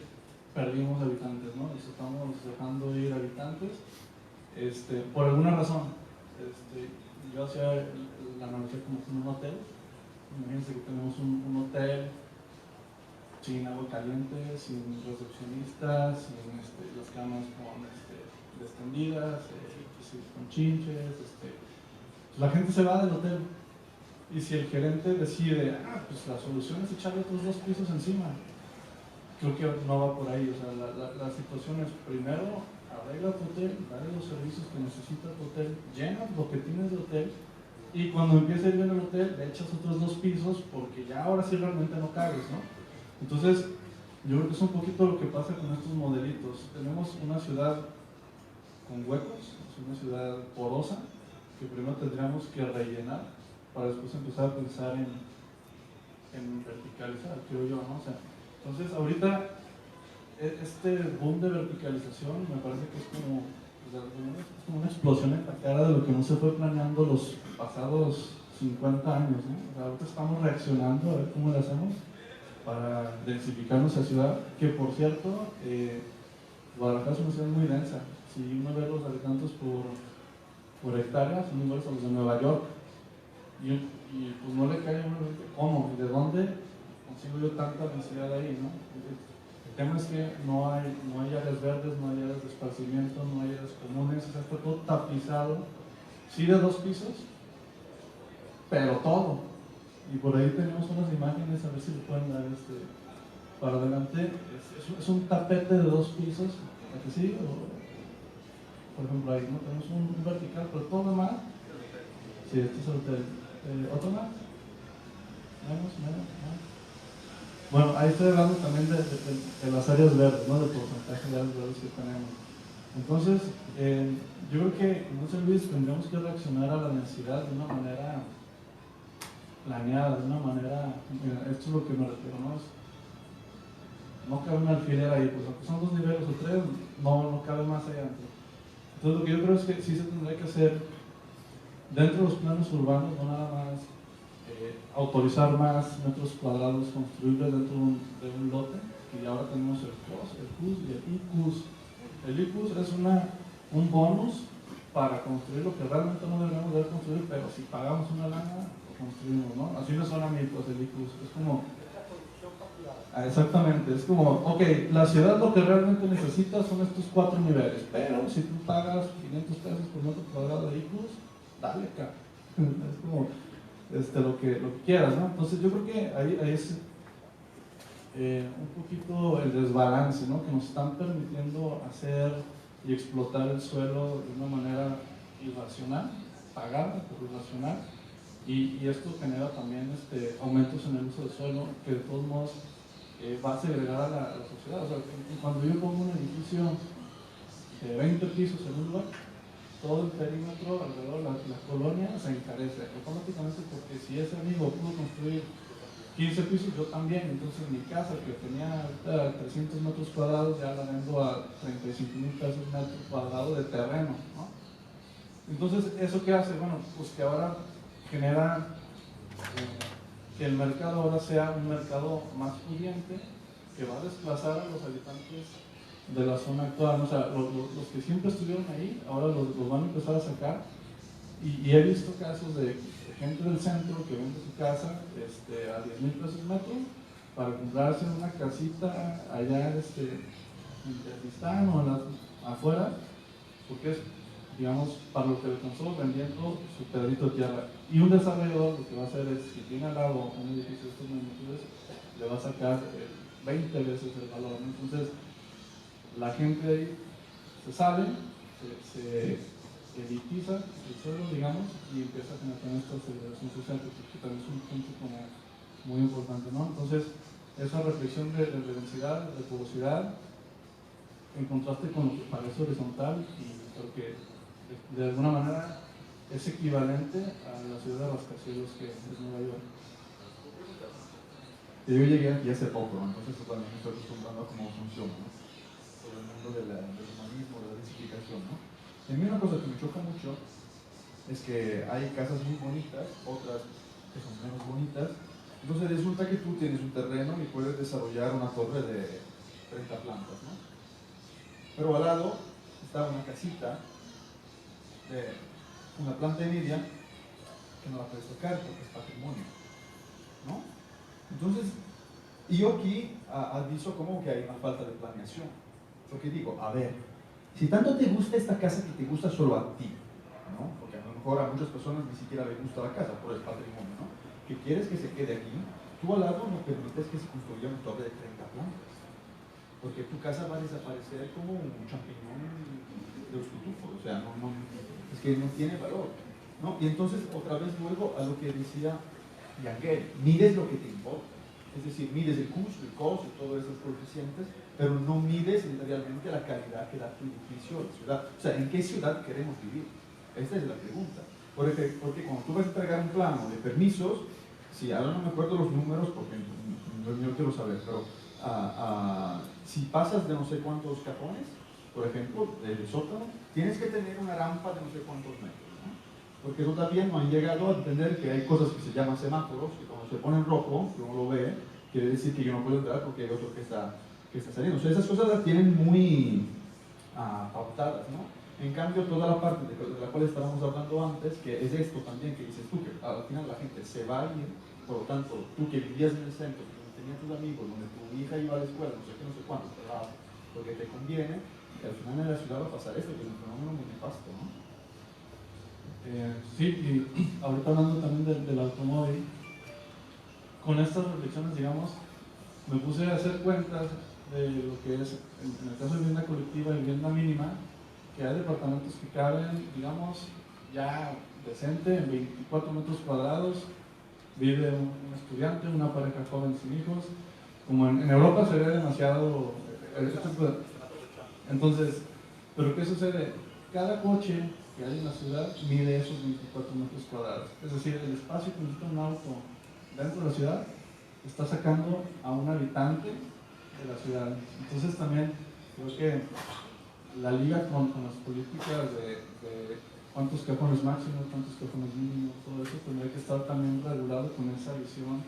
perdimos habitantes, ¿no? Les estamos dejando ir habitantes, por alguna razón. Yo hacía la analogía como con un hotel. Imagínense que tenemos un hotel sin agua caliente, sin recepcionistas, sin las camas extendidas, con chinches. La gente se va del hotel, y si el gerente decide, pues la solución es echarle otros 2 pisos encima, creo que no va por ahí. O sea, la situación es, primero, arregla tu hotel, dale los servicios que necesita tu hotel, llena lo que tienes de hotel, y cuando empiece a ir bien el hotel, le echas otros 2 pisos, porque ya ahora sí realmente no cabes, ¿no? Entonces, yo creo que es un poquito lo que pasa con estos modelitos. Tenemos una ciudad con huecos, es una ciudad porosa, que primero tendríamos que rellenar para después empezar a pensar en verticalizar, creo yo, ¿no? O sea, entonces, ahorita, este boom de verticalización me parece que es como una explosión en la cara de lo que no se fue planeando los pasados 50 años, ¿no? O sea, ahorita estamos reaccionando a ver cómo lo hacemos para densificar nuestra ciudad, que por cierto, Guadalajara es una ciudad muy densa. Si uno ve los habitantes por hectárea, son iguales a los de Nueva York, y pues no le cae a uno cómo y de dónde consigo yo tanta densidad ahí, ¿no? El tema es que no hay áreas verdes, no hay áreas de esparcimiento, no hay áreas comunes, o sea, está todo tapizado, sí de 2 pisos, pero todo. Y por ahí tenemos unas imágenes, a ver si lo pueden dar para adelante. Es un tapete de 2 pisos, ¿a que sí? Por ejemplo, ahí, ¿no? Tenemos un vertical, pero todo lo demás. Sí, este es el hotel. ¿Otro más? Menos. Bueno, ahí estoy hablando también de las áreas verdes, ¿no? Del porcentaje de áreas verdes que tenemos. Entonces, yo creo que en San Luis tendríamos que reaccionar a la necesidad de una manera planeada, de una manera, mira, esto es lo que me refiero, ¿no? No cabe un alfiler ahí, pues aunque son 2 niveles o 3, no cabe más allá. Entonces lo que yo creo es que sí se tendría que hacer dentro de los planos urbanos, no nada más autorizar más metros cuadrados construibles dentro de un lote, y ahora tenemos el COS, el CUS y el ICUS. El ICUS es un bonus para construir lo que realmente no deberíamos de construir, pero si pagamos una lana, construimos, ¿no? Así me suena a mí, pues, el ICUS. Es como... exactamente, es como, ok, la ciudad lo que realmente necesita son estos 4 niveles, pero si tú pagas 500 pesos por metro cuadrado de ICUS, dale acá. Es como lo que quieras, ¿no? Entonces yo creo que ahí es un poquito el desbalance, ¿no? Que nos están permitiendo hacer y explotar el suelo de una manera irracional, pagada, pero irracional, y esto genera también aumentos en el uso del suelo, que de todos modos va a segregar a la sociedad. O sea, cuando yo pongo un edificio de 20 pisos en un lugar, todo el perímetro alrededor de la colonia se encarece automáticamente, porque si ese amigo pudo construir 15 pisos, yo también. Entonces mi casa, que tenía 300 metros cuadrados, ya la vendo a 35,000 pesos metro cuadrado de terreno, ¿no? Entonces, ¿eso qué hace? Bueno, pues que ahora genera que el mercado ahora sea un mercado más pudiente, que va a desplazar a los habitantes de la zona actual. O sea, los que siempre estuvieron ahí, ahora los van a empezar a sacar, Y he visto casos de gente del centro que vende su casa a 10,000 pesos el metro para comprarse una casita allá en Kazajistán o afuera, porque es, digamos, para lo que alcanzó vendiendo su pedacito de tierra. Y un desarrollador lo que va a hacer es, si tiene al lado un edificio de estos magnitudes, le va a sacar 20 veces el valor, ¿no? Entonces, la gente ahí se sale, se elitiza el suelo, digamos, y empieza a generar esta segregación social, que también es un punto como muy importante, ¿no? Entonces, esa reflexión de densidad, de porosidad, en contraste con lo que parece horizontal, y creo que de alguna manera es equivalente a la ciudad de rascacielos que es Nueva York. Yo llegué aquí hace poco, ¿no? Entonces también me estoy acostumbrando a cómo funciona, ¿no? Sobre el mundo del humanismo, de la densificación, ¿no? Y a mí una cosa que me choca mucho es que hay casas muy bonitas, otras que son menos bonitas. Entonces resulta que tú tienes un terreno y puedes desarrollar una torre de 30 plantas, ¿no? Pero al lado está una casita de una planta de media que no la puedes tocar porque es patrimonio, ¿no? Entonces, yo aquí aviso como que hay una falta de planeación. Porque digo, a ver, si tanto te gusta esta casa que te gusta solo a ti, ¿no? Porque a lo mejor a muchas personas ni siquiera les gusta la casa por el patrimonio, ¿no? Que quieres que se quede aquí, tú al lado no permites que se construya una torre de 30 plantas. Porque tu casa va a desaparecer como un champiñón de los pitufos, o sea, es que no tiene valor, ¿no? Y entonces, otra vez vuelvo a lo que decía Yanguel, mides lo que te importa. Es decir, mides el costo, y todos esos coeficientes, pero no mides realmente la calidad que da tu edificio o la ciudad. O sea, ¿en qué ciudad queremos vivir? Esta es la pregunta. Porque cuando tú vas a entregar un plano de permisos, si ahora no me acuerdo los números, porque no quiero saber, pero si pasas de no sé cuántos cajones, por ejemplo, del sótano, tienes que tener una rampa de no sé cuántos metros, ¿no? Porque todavía no han llegado a entender que hay cosas que se llaman semáforos, que cuando se pone en rojo, que uno lo ve, quiere decir que yo no puedo entrar porque hay otro que está saliendo. O sea, esas cosas las tienen muy pautadas, ¿no? En cambio, toda la parte de la cual estábamos hablando antes, que es esto también que dices tú, que al final la gente se va a ir, por lo tanto, tú que vivías en el centro, donde tenías tus amigos, donde tu hija iba a la escuela, no sé qué, no sé cuánto, te va porque te conviene, y al final en la ciudad va a pasar esto, que es un fenómeno muy nefasto, ¿no? Sí, y ahorita hablando también del automóvil, con estas reflexiones, digamos, me puse a hacer cuentas de lo que es, en el caso de vivienda colectiva y vivienda mínima, que hay departamentos que caben, digamos, ya decente, en 24 metros cuadrados, vive un estudiante, una pareja joven sin hijos. Como en Europa se ve demasiado. Entonces, ¿pero qué sucede? Cada coche que hay en la ciudad mide esos 24 metros cuadrados. Es decir, el espacio que necesita un auto dentro de la ciudad está sacando a un habitante de la ciudad. Entonces también creo que la liga con las políticas de cuántos cajones máximos, cuántos cajones mínimos, todo eso tendría que estar también regulado con esa visión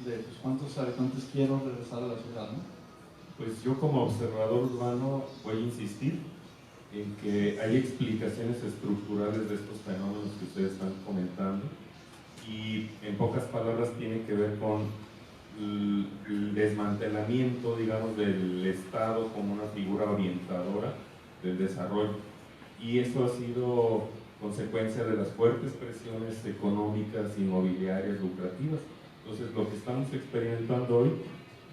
de pues, cuántos habitantes quiero regresar a la ciudad, ¿no? Pues yo como observador urbano voy a insistir en que hay explicaciones estructurales de estos fenómenos que ustedes están comentando y en pocas palabras tiene que ver con el desmantelamiento, digamos, del Estado como una figura orientadora del desarrollo, y eso ha sido consecuencia de las fuertes presiones económicas, inmobiliarias, lucrativas. Entonces lo que estamos experimentando hoy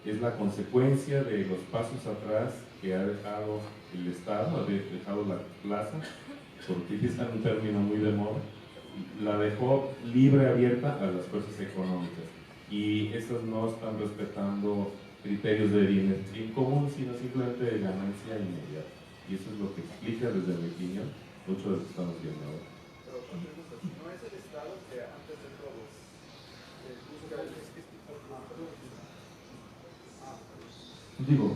es la consecuencia de los pasos atrás que ha dejado el Estado, ha dejado la plaza, por utilizar un término muy de moda, la dejó libre, abierta a las fuerzas económicas, y estas no están respetando criterios de bien común, sino simplemente de ganancia inmediata. Y eso es lo que explica, desde mi opinión, mucho de lo que estamos viendo ahora. Pero no es el Estado que antes de todo busca Digo,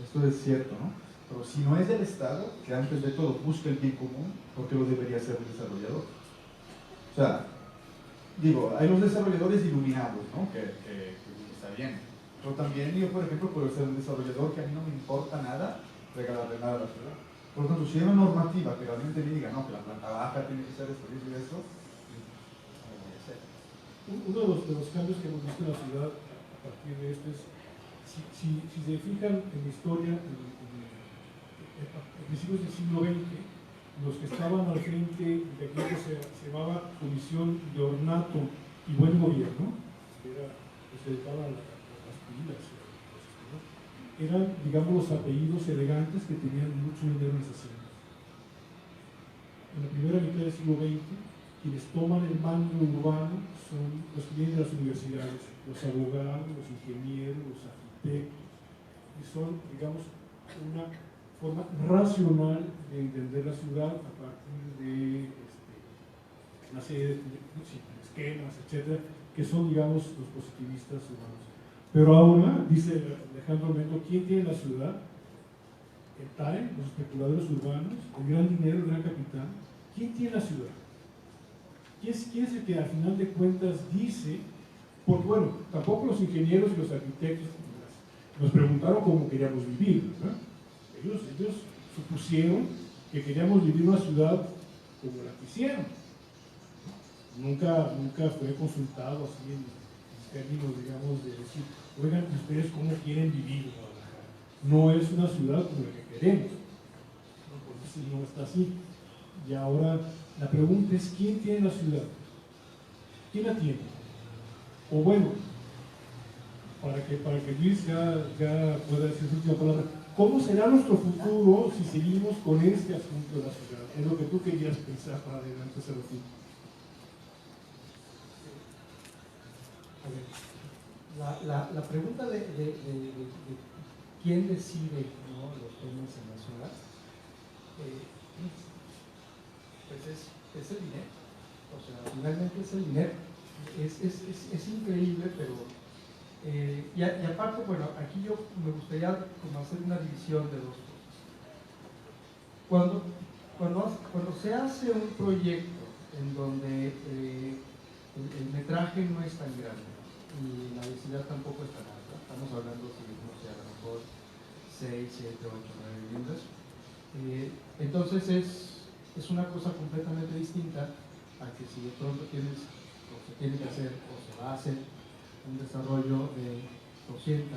esto es cierto, ¿no? Pero si no es el Estado que antes de todo busca el bien común, ¿por qué lo debería ser el desarrollador? O sea, digo, hay los desarrolladores iluminados, ¿no? Que está bien. Pero también yo, por ejemplo, puedo ser un desarrollador que a mí no me importa nada regalarle nada a la ciudad. Por lo tanto, si hay una normativa que realmente me diga, no, que la planta baja tiene que ser esto y esto, Uno de los cambios que hemos visto en la ciudad a partir de esto es, si se fijan en la historia, a principios del siglo XX, los que estaban al frente de aquello que se llamaba Comisión de Ornato y Buen Gobierno, que era, que se dedicaba a las pilas, ¿no? Eran, digamos, los apellidos elegantes que tenían mucho dinero en esas haciendas. En la primera mitad del siglo XX, quienes toman el mando urbano son los que vienen de las universidades, los abogados, los ingenieros, los arquitectos, y son, digamos, una forma racional de entender la ciudad a partir de una serie de esquemas, etcétera, que son, digamos, los positivistas urbanos. Pero ahora, dice Alejandro Mendo, ¿quién tiene la ciudad? El TAE, los especuladores urbanos, el gran dinero, el gran capital. ¿Quién tiene la ciudad? ¿Quién es el que al final de cuentas dice? Porque bueno, tampoco los ingenieros y los arquitectos nos preguntaron cómo queríamos vivir, ¿verdad? Ellos supusieron que queríamos vivir una ciudad como la quisieron. Nunca fue consultado así en términos, digamos, de decir, oigan, ¿ustedes cómo quieren vivir Guadalajara? No es una ciudad como la que queremos. No, porque no está así. Y ahora la pregunta es, ¿quién tiene la ciudad? ¿Quién la tiene? O bueno, para que Luis ya pueda decir su última palabra, ¿cómo será nuestro futuro si seguimos con este asunto de la ciudad? Es lo que tú querías pensar para adelante, Serafín. A ver, la pregunta de quién decide, ¿no?, los temas en la ciudad, pues es el dinero. O sea, finalmente es el dinero. Es increíble, pero y aparte, bueno, aquí yo me gustaría como hacer una división de dos cosas. Cuando se hace un proyecto en donde el metraje no es tan grande y la densidad tampoco es tan alta, estamos hablando de, no sé, a lo mejor 6, 7, 8, 9 viviendas, entonces es una cosa completamente distinta a que si de pronto tienes, o se tiene que hacer, o se va a hacer un desarrollo de 200,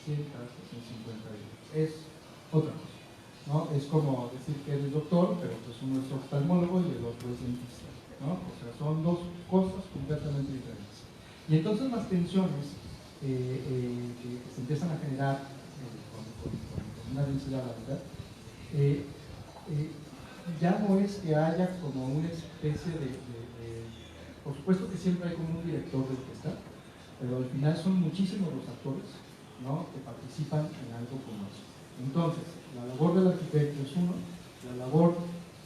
300, 350 viviendas. Es otra cosa, ¿no? Es como decir que eres doctor, pero pues uno es oftalmólogo y el otro es dentista, ¿no? O sea, son dos cosas completamente diferentes. Y entonces las tensiones que se empiezan a generar con una densidad alta, ya no es que haya como una especie por supuesto que siempre hay como un director de orquesta, pero al final son muchísimos los actores, ¿no?, que participan en algo como eso. Entonces, la labor del arquitecto es uno, la labor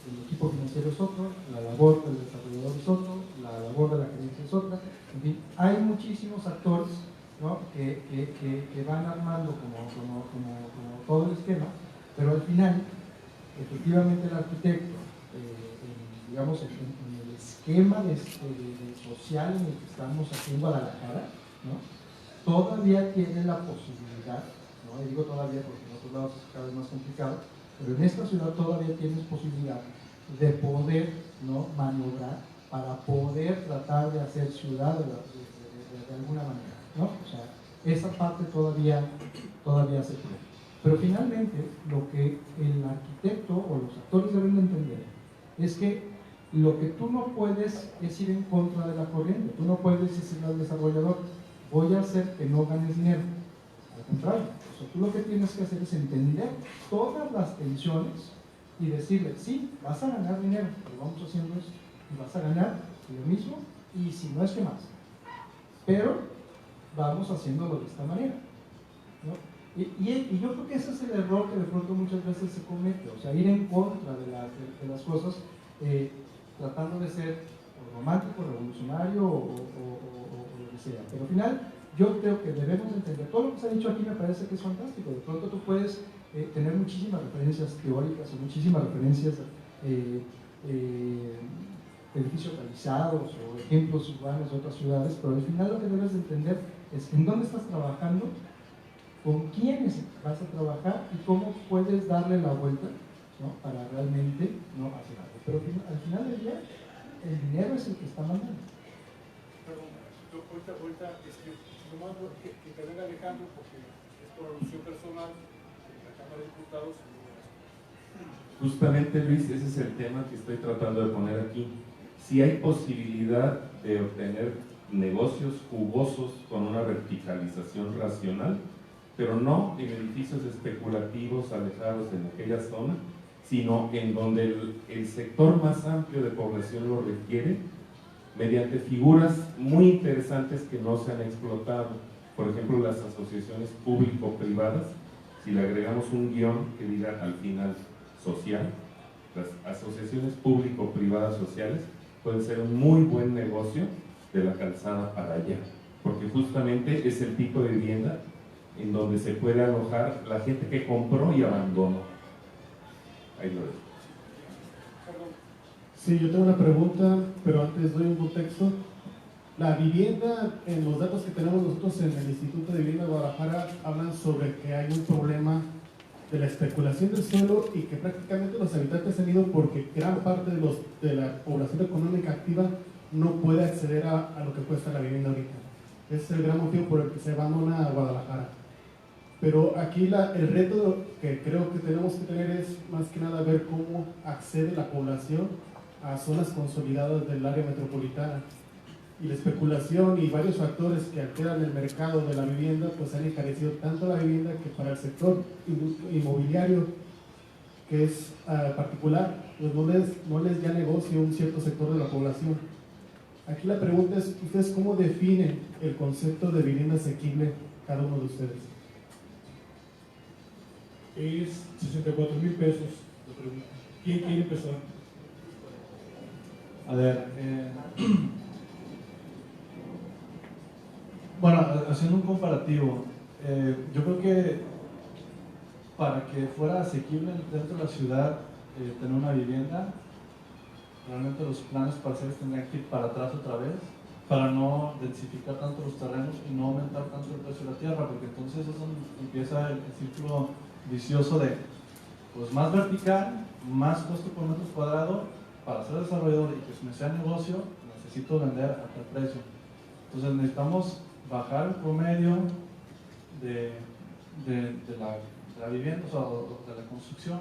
del equipo financiero es otro, la labor del desarrollador es otro, la labor de la gerencia es otra. En fin, hay muchísimos actores, ¿no?, que van armando como todo el esquema, pero al final, efectivamente el arquitecto, digamos, en el esquema de social en el que estamos aquí en Guadalajara, ¿no?, todavía tiene la posibilidad, ¿no?, y digo todavía porque en otros lados es cada vez más complicado, pero en esta ciudad todavía tienes posibilidad de poder, ¿no?, maniobrar para poder tratar de hacer ciudad de alguna manera, ¿no? O sea, esa parte todavía se puede. Pero finalmente, lo que el arquitecto o los actores deben de entender es que lo que tú no puedes es ir en contra de la corriente. Tú no puedes decirle al desarrollador, voy a hacer que no ganes dinero. Al contrario, o sea, tú lo que tienes que hacer es entender todas las tensiones y decirle, sí, vas a ganar dinero, pero vamos haciendo esto, y vas a ganar lo mismo, y si no es que más. Pero vamos haciéndolo de esta manera, ¿no? Y yo creo que ese es el error que de pronto muchas veces se comete, o sea, ir en contra de las cosas, tratando de ser romántico, revolucionario o lo que sea. Pero al final, yo creo que debemos entender, todo lo que se ha dicho aquí me parece que es fantástico. De pronto tú puedes tener muchísimas referencias teóricas o muchísimas referencias edificios realizados o ejemplos urbanos de otras ciudades, pero al final lo que debes de entender es en dónde estás trabajando, con quiénes vas a trabajar y cómo puedes darle la vuelta, ¿no? Para realmente no hacer algo. Pero al final del día, el dinero es el que está mandando. Perdón, ahorita nomás que intervenga Alejandro, porque es por alusión personal en la Cámara de Diputados. Justamente, Luis, ese es el tema que estoy tratando de poner aquí. Si hay posibilidad de obtener negocios jugosos con una verticalización racional, pero no en edificios especulativos alejados en aquella zona, sino en donde el sector más amplio de población lo requiere, mediante figuras muy interesantes que no se han explotado. Por ejemplo, las asociaciones público-privadas, si le agregamos un guión que diga al final social, las asociaciones público-privadas sociales pueden ser un muy buen negocio de la calzada para allá, porque justamente es el tipo de vivienda en donde se puede alojar la gente que compró y abandonó. Ahí lo dejo. Sí, yo tengo una pregunta, pero antes doy un contexto. La vivienda, en los datos que tenemos nosotros en el Instituto de Vivienda de Guadalajara, hablan sobre que hay un problema de la especulación del suelo y que prácticamente los habitantes han ido porque gran parte de la población económica activa no puede acceder a lo que cuesta la vivienda ahorita. Ese es el gran motivo por el que se abandona a Guadalajara. Pero aquí el reto que creo que tenemos que tener es más que nada ver cómo accede la población a zonas consolidadas del área metropolitana. Y la especulación y varios factores que alteran el mercado de la vivienda pues han encarecido tanto la vivienda que para el sector inmobiliario, que es particular, pues no les da negocio un cierto sector de la población. Aquí la pregunta es, ¿ustedes cómo definen el concepto de vivienda asequible cada uno de ustedes? Es 64,000 pesos, la pregunta. ¿Quién quiere empezar? A ver, bueno, haciendo un comparativo, yo creo que para que fuera asequible dentro de la ciudad tener una vivienda, realmente los planes parciales tendrían que ir para atrás otra vez, para no densificar tanto los terrenos y no aumentar tanto el precio de la tierra, porque entonces es donde empieza el círculo vicioso de pues más vertical, más costo por metro cuadrado. Para ser desarrollador y que me sea negocio, necesito vender a tal precio. Entonces necesitamos bajar el promedio de la vivienda, o de la construcción,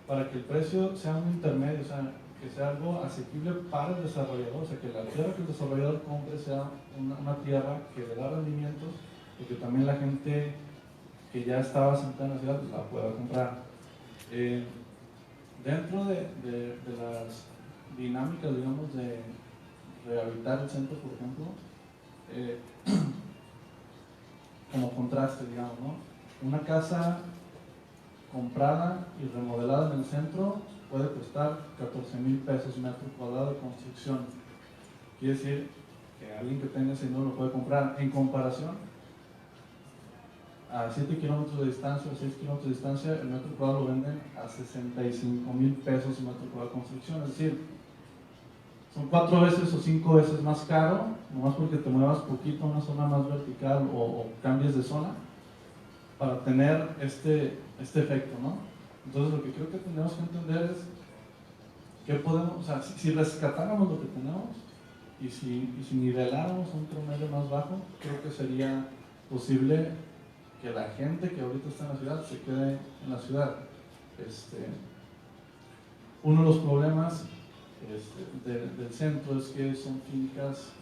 para que el precio sea un intermedio, o sea, que sea algo asequible para el desarrollador, o sea, que la tierra que el desarrollador compre sea una tierra que le da rendimientos y que también la gente que ya estaba sentada en la ciudad la pueda comprar. Dentro de las dinámicas, digamos, de rehabilitar el centro, por ejemplo, como contraste, digamos, ¿no? Una casa comprada y remodelada en el centro puede costar 14,000 pesos metro cuadrado de construcción. Quiere decir que alguien que tenga ese dinero lo puede comprar. En comparación, a 7 kilómetros de distancia o 6 kilómetros de distancia, el metro cuadrado lo venden a 65,000 pesos metro cuadrado de construcción. Es decir, son 4 veces o 5 veces más caro, nomás porque te muevas poquito a una zona más vertical o cambies de zona, para tener este efecto, ¿no? Entonces lo que creo que tenemos que entender es que podemos, o sea, si rescatáramos lo que tenemos y si niveláramos un promedio más bajo, creo que sería posible que la gente que ahorita está en la ciudad se quede en la ciudad. Uno de los problemas del centro es que son fincas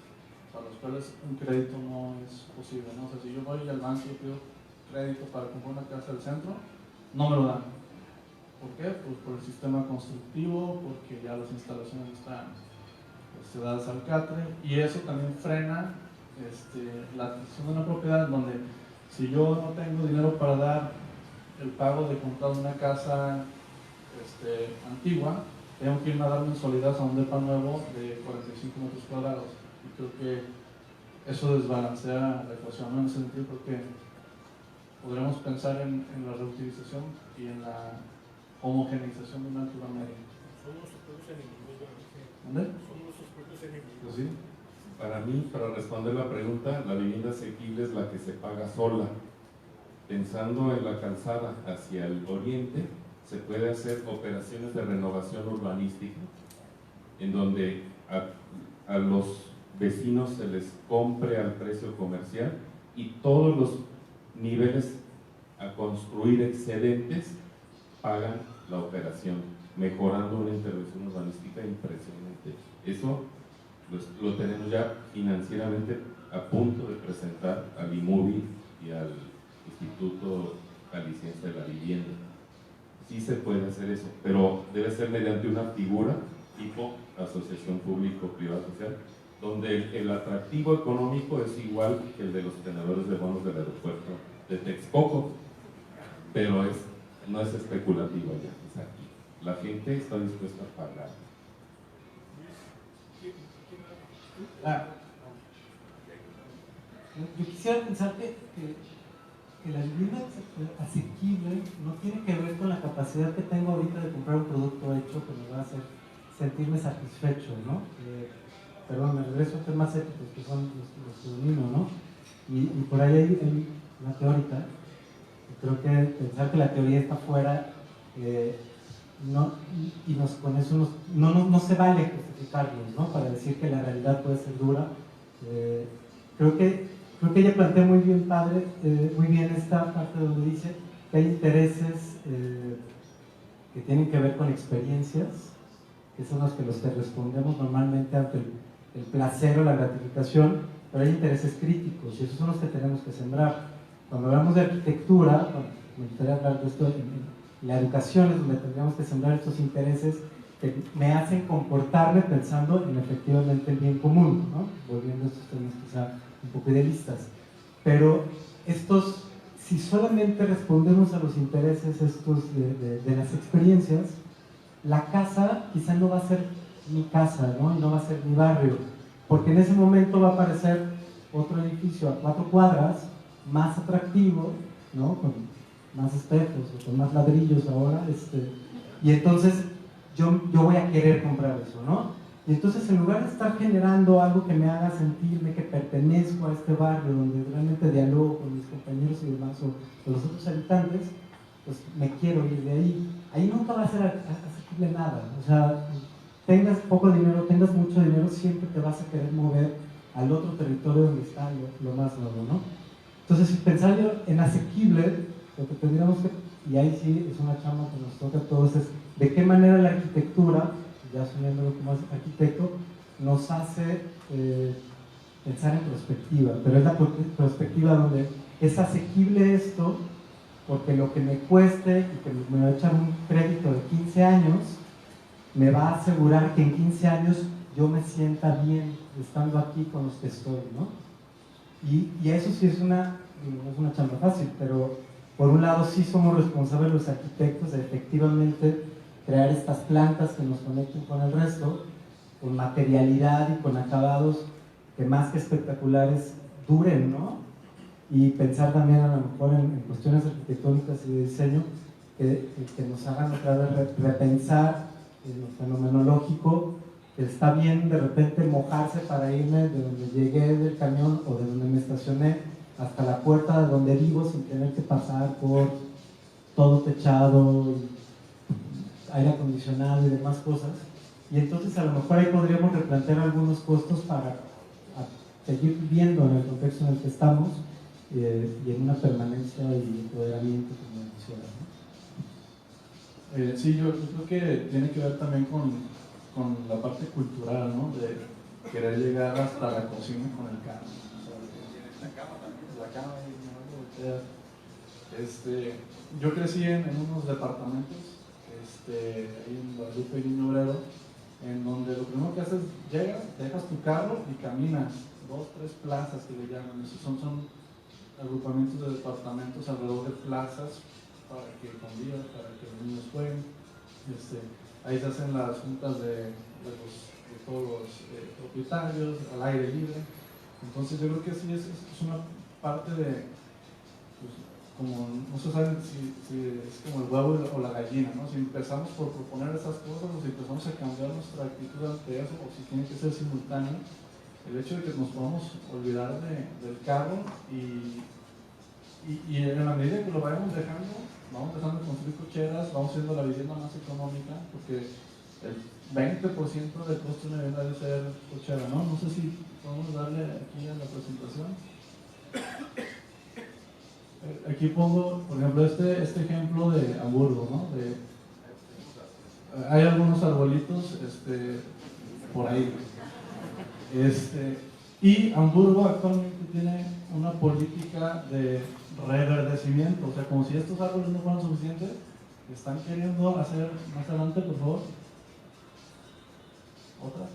para las cuales un crédito no es posible, ¿no? O sea, si yo voy al banco y pido crédito para comprar una casa del centro, no me lo dan. ¿Por qué? Pues por el sistema constructivo, porque ya las instalaciones están dadas al catre, y eso también frena la adquisición de una propiedad donde si yo no tengo dinero para dar el pago de comprar una casa antigua, tengo que irme a dar mensualidades a un depa nuevo de 45 metros cuadrados. Y creo que eso desbalancea la ecuación, ¿no? En ese sentido, creo que podremos pensar en la reutilización y en la homogeneización de una altura media. Son nuestros propios enemigos, ¿verdad? ¿Dónde? Son nuestros propios enemigos. Pues sí. Para mí, para responder la pregunta, la vivienda asequible es la que se paga sola. Pensando en la calzada hacia el oriente, se puede hacer operaciones de renovación urbanística en donde a los vecinos se les compre al precio comercial y todos los niveles a construir excedentes pagan la operación, mejorando una intervención urbanística impresionante. Eso lo tenemos ya financieramente a punto de presentar al IMUBI y al Instituto Jalisciense de la Vivienda. Sí se puede hacer eso, pero debe ser mediante una figura tipo asociación público-privada social, donde el atractivo económico es igual que el de los tenedores de bonos del aeropuerto de Texcoco, pero no es especulativo ya, es aquí. La gente está dispuesta a pagar. Yo quisiera pensar que la vivienda asequible no tiene que ver con la capacidad que tengo ahorita de comprar un producto hecho que me va a hacer sentirme satisfecho, ¿no? Perdón, me regreso a temas éticos que son los que domino, ¿no? Y por ahí hay una teórica, y creo que pensar que la teoría está fuera, con eso no se vale justificarnos, ¿no? Para decir que la realidad puede ser dura. Creo que ella plantea muy bien esta parte donde dice que hay intereses que tienen que ver con experiencias, que son los que respondemos normalmente ante el placer o la gratificación, pero hay intereses críticos y esos son los que tenemos que sembrar. Cuando hablamos de arquitectura, me gustaría hablar de esto en la educación, es donde tendríamos que sembrar estos intereses que me hacen comportarme pensando en efectivamente el bien común, ¿no? Volviendo a estos temas quizá un poco idealistas. Pero si solamente respondemos a los intereses estos de las experiencias, la casa quizá no va a ser mi casa, ¿no? Y no va a ser mi barrio, porque en ese momento va a aparecer otro edificio a 4 cuadras, más atractivo, ¿no? Con más espejos o con más ladrillos ahora, y entonces yo voy a querer comprar eso, ¿no? Y entonces en lugar de estar generando algo que me haga sentirme que pertenezco a este barrio, donde realmente dialogo con mis compañeros y demás, o los otros habitantes, pues me quiero ir de ahí. Ahí nunca va a ser asequible nada. O sea, tengas poco dinero, tengas mucho dinero, siempre te vas a querer mover al otro territorio donde está lo más nuevo, ¿no? Entonces, si pensar en asequible, lo que tendríamos que, y ahí sí es una chamba que nos toca a todos, es de qué manera la arquitectura, ya asumiéndolo como arquitecto, nos hace pensar en perspectiva, pero es la perspectiva donde es asequible esto, porque lo que me cueste y que me va a echar un crédito de 15 años, me va a asegurar que en 15 años yo me sienta bien estando aquí con los que estoy, ¿no? Y eso sí no es una chamba fácil, pero por un lado sí somos responsables los arquitectos de efectivamente crear estas plantas que nos conecten con el resto, con materialidad y con acabados que más que espectaculares duren, ¿no? Y pensar también a lo mejor en cuestiones arquitectónicas y de diseño que nos hagan otra vez repensar en lo fenomenológico, que está bien de repente mojarse para irme de donde llegué del camión o de donde me estacioné hasta la puerta de donde vivo sin tener que pasar por todo techado, aire acondicionado y demás cosas. Y entonces a lo mejor ahí podríamos replantear algunos costos para seguir viviendo en el contexto en el que estamos y en una permanencia y empoderamiento, como decía, ¿no? Sí, yo creo que tiene que ver también con la parte cultural, ¿no? De querer llegar hasta la cocina con el carro. O sea, la cama y yo crecí en unos departamentos ahí en Guadalupe y Niño Obrero, en donde lo primero que haces, llegas, te dejas tu carro y caminas 2, 3 plazas que le llaman. Esos son agrupamientos de departamentos alrededor de plazas para que convivan, para que los niños jueguen. Ahí se hacen las juntas de todos los propietarios al aire libre. Entonces yo creo que sí es una parte de, pues, como no se sabe si es como el huevo o la gallina, ¿no? Si empezamos por proponer esas cosas o si empezamos a cambiar nuestra actitud ante eso, o si tiene que ser simultáneo, el hecho de que nos podamos olvidar del carro y y en la medida que lo vayamos dejando de construir cocheras, vamos haciendo la vivienda más económica, porque el 20% del costo de una vivienda debe ser cochera, ¿no? No sé si podemos darle aquí a la presentación. Aquí pongo, por ejemplo, este ejemplo de Hamburgo, ¿no? Hay algunos arbolitos por ahí. Y Hamburgo actualmente tiene una política de reverdecimiento, o sea, como si estos árboles no fueran suficientes, están queriendo hacer, más adelante, por favor, otra.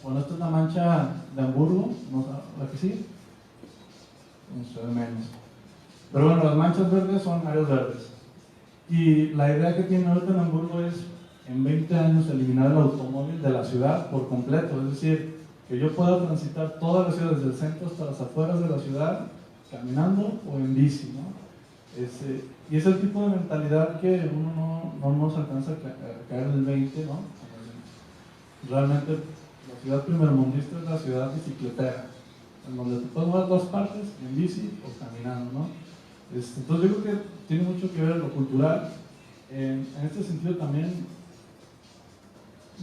Bueno, esta es la mancha de Hamburgo, ¿no? ¿La que sí? Se ve menos. Pero bueno, las manchas verdes son áreas verdes. Y la idea que tiene ahorita en Hamburgo es, en 20 años, eliminar el automóvil de la ciudad por completo, es decir, que yo pueda transitar toda la ciudad, desde el centro hasta las afueras de la ciudad, caminando o en bici, ¿no? Y es el tipo de mentalidad que uno no nos alcanza a caer en el 20, ¿no? Realmente la ciudad primermundista es la ciudad bicicletera, en donde te puedes mover a todas partes, en bici o caminando, ¿no? Entonces yo creo que tiene mucho que ver lo cultural. En este sentido también,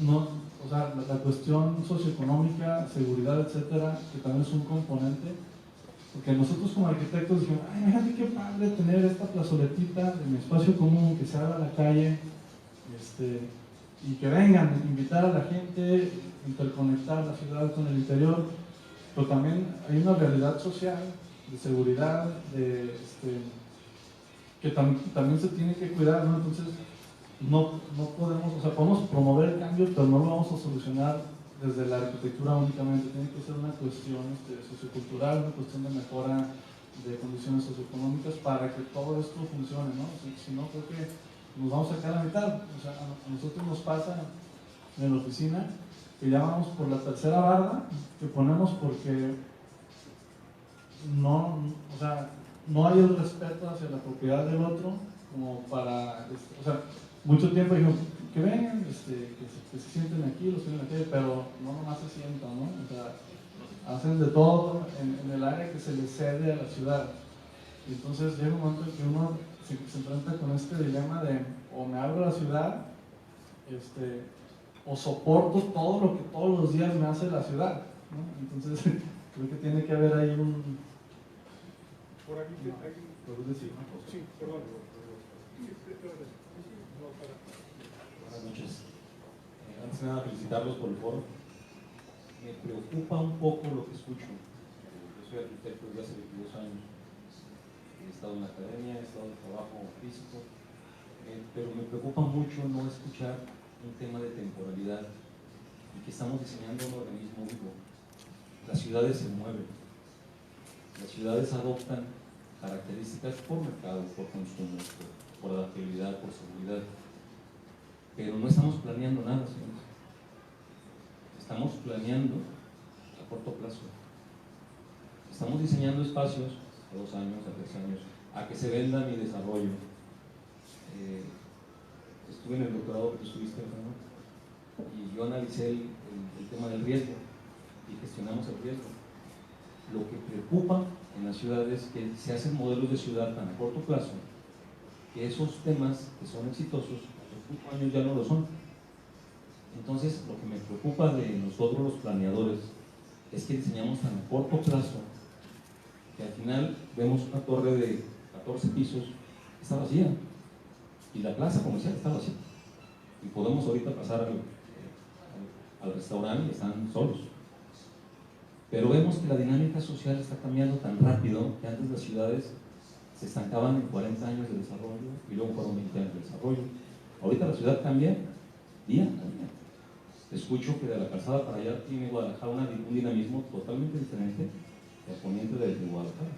o sea, la cuestión socioeconómica, seguridad, etcétera, que también es un componente, porque nosotros como arquitectos dijimos, ay, imagínate qué padre tener esta plazoletita de mi espacio común, que se abra a la calle, y que vengan, invitar a la gente, interconectar la ciudad con el interior, pero también hay una realidad social, de seguridad, que también se tiene que cuidar, ¿no? Entonces, no podemos, o sea, podemos promover el cambio, pero no lo vamos a solucionar desde la arquitectura únicamente. Tiene que ser una cuestión sociocultural, una cuestión de mejora de condiciones socioeconómicas para que todo esto funcione, ¿no? Si no, creo que nos vamos a quedar a la mitad. O sea, a nosotros nos pasa en la oficina que ya vamos por la tercera barda que ponemos porque no hay el respeto hacia la propiedad del otro como para, o sea, mucho tiempo digo, que vengan, que se sienten aquí, los tienen aquí, pero no nomás se sientan, ¿no? O sea, hacen de todo en el área que se les cede a la ciudad. Y entonces llega un momento en que uno se enfrenta con este dilema de o me abro a la ciudad, o soporto todo lo que todos los días me hace la ciudad, ¿no? Entonces creo que tiene que haber ahí un... Por aquí, ¿puedo decir una cosa? sí, perdón. Buenas noches. Antes de nada, felicitarlos por el foro. Me preocupa un poco lo que escucho. Yo soy arquitecto desde hace 22 años. He estado en la academia, he estado en trabajo físico, pero me preocupa mucho no escuchar un tema de temporalidad y que estamos diseñando un organismo vivo. Las ciudades se mueven, las ciudades adoptan características por mercado, por consumo, por adaptabilidad, por seguridad, pero no estamos planeando nada, señores. Estamos planeando a corto plazo. Estamos diseñando espacios a 2 años, a 3 años, a que se venda mi desarrollo. Estuve en el doctorado que tú estuviste, ¿no? Y yo analicé el tema del riesgo y gestionamos el riesgo. Lo que preocupa en las ciudades es que se hacen modelos de ciudad tan a corto plazo que esos temas que son exitosos a los 5 años ya no lo son. Entonces, lo que me preocupa de nosotros los planeadores es que diseñamos tan a corto plazo que al final vemos una torre de 14 pisos que está vacía y la plaza comercial está vacía y podemos ahorita pasar al restaurante y están solos, pero vemos que la dinámica social está cambiando tan rápido que antes las ciudades se estancaban en 40 años de desarrollo y luego fueron 20 años de desarrollo. Ahorita la ciudad cambia día a día. Escucho que de la calzada para allá tiene Guadalajara un dinamismo totalmente diferente al poniente de Guadalajara.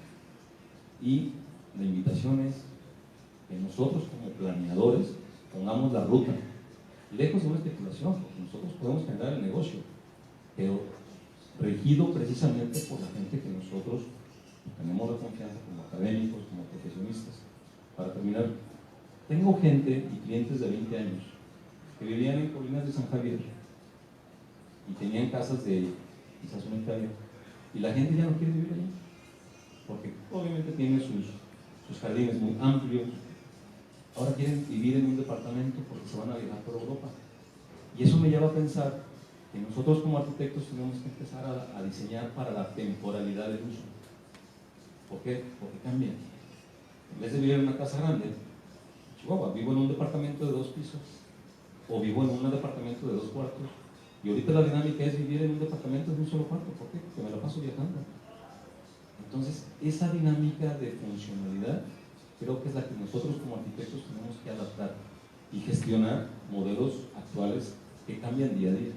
Y la invitación es que nosotros como planeadores pongamos la ruta, lejos de una especulación, porque nosotros podemos generar el negocio, pero regido precisamente por la gente que nosotros tenemos la confianza como académicos, como profesionistas. Para terminar, tengo gente y clientes de 20 años que vivían en colinas de San Javier y tenían casas de quizás 1 hectárea y la gente ya no quiere vivir allí. porque obviamente tiene sus jardines muy amplios. Ahora quieren vivir en un departamento porque se van a viajar por Europa. Y eso me lleva a pensar que nosotros como arquitectos tenemos que empezar a diseñar para la temporalidad del uso. ¿Por qué? Porque cambia. En vez de vivir en una casa grande, Chihuahua, vivo en un departamento de 2 pisos o vivo en un departamento de 2 cuartos. Y ahorita la dinámica es vivir en un departamento de un solo cuarto. ¿Por qué? Porque me la paso viajando. Entonces, esa dinámica de funcionalidad creo que es la que nosotros como arquitectos tenemos que adaptar y gestionar modelos actuales que cambian día a día.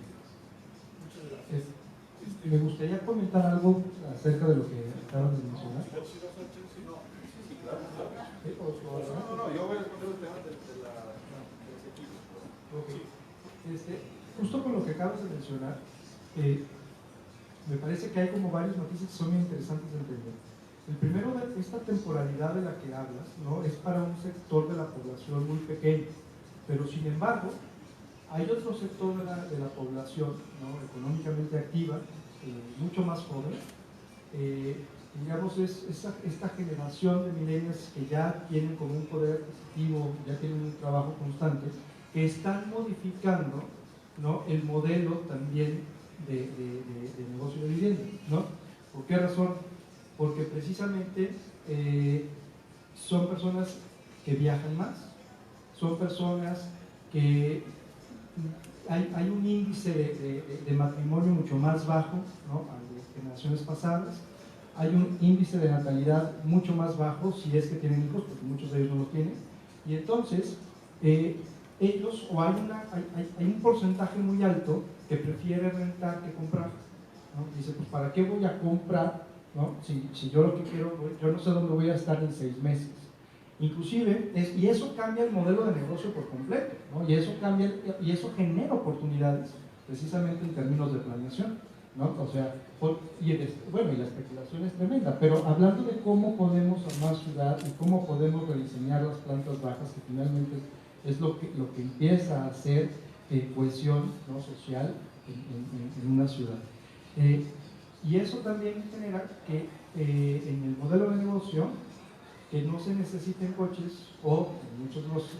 Me gustaría comentar algo acerca de lo que acaban de mencionar. No, yo voy a responder el tema de los equipos. Okay. Justo con lo que acabas de mencionar, me parece que hay como varios matices que son muy interesantes de entender. El primero, de esta temporalidad de la que hablas, ¿no? Es para un sector de la población muy pequeño, pero sin embargo, hay otro sector de la población, ¿no? Económicamente activa, mucho más joven, digamos, es esta generación de millennials que ya tienen como un poder adquisitivo, ya tienen un trabajo constante, que están modificando, ¿no? El modelo también de negocio de vivienda, ¿no? ¿Por qué razón? Porque precisamente son personas que viajan más, son personas que hay un índice de matrimonio mucho más bajo, ¿no? A de generaciones pasadas, hay un índice de natalidad mucho más bajo si es que tienen hijos, porque muchos de ellos no lo tienen, y entonces ellos, o hay un porcentaje muy alto que prefiere rentar que comprar, ¿no? Dice, pues ¿para qué voy a comprar, ¿no? Si yo lo que quiero, yo no sé dónde voy a estar en 6 meses. Inclusive, y eso cambia el modelo de negocio por completo, ¿no? Y eso genera oportunidades precisamente en términos de planeación, ¿no? O sea, y la especulación es tremenda, pero hablando de cómo podemos armar ciudad y cómo podemos rediseñar las plantas bajas, que finalmente es lo que empieza a hacer cohesión, ¿no? Social en una ciudad. Y eso también genera que en el modelo de negocio que no se necesiten coches, o muchos de los,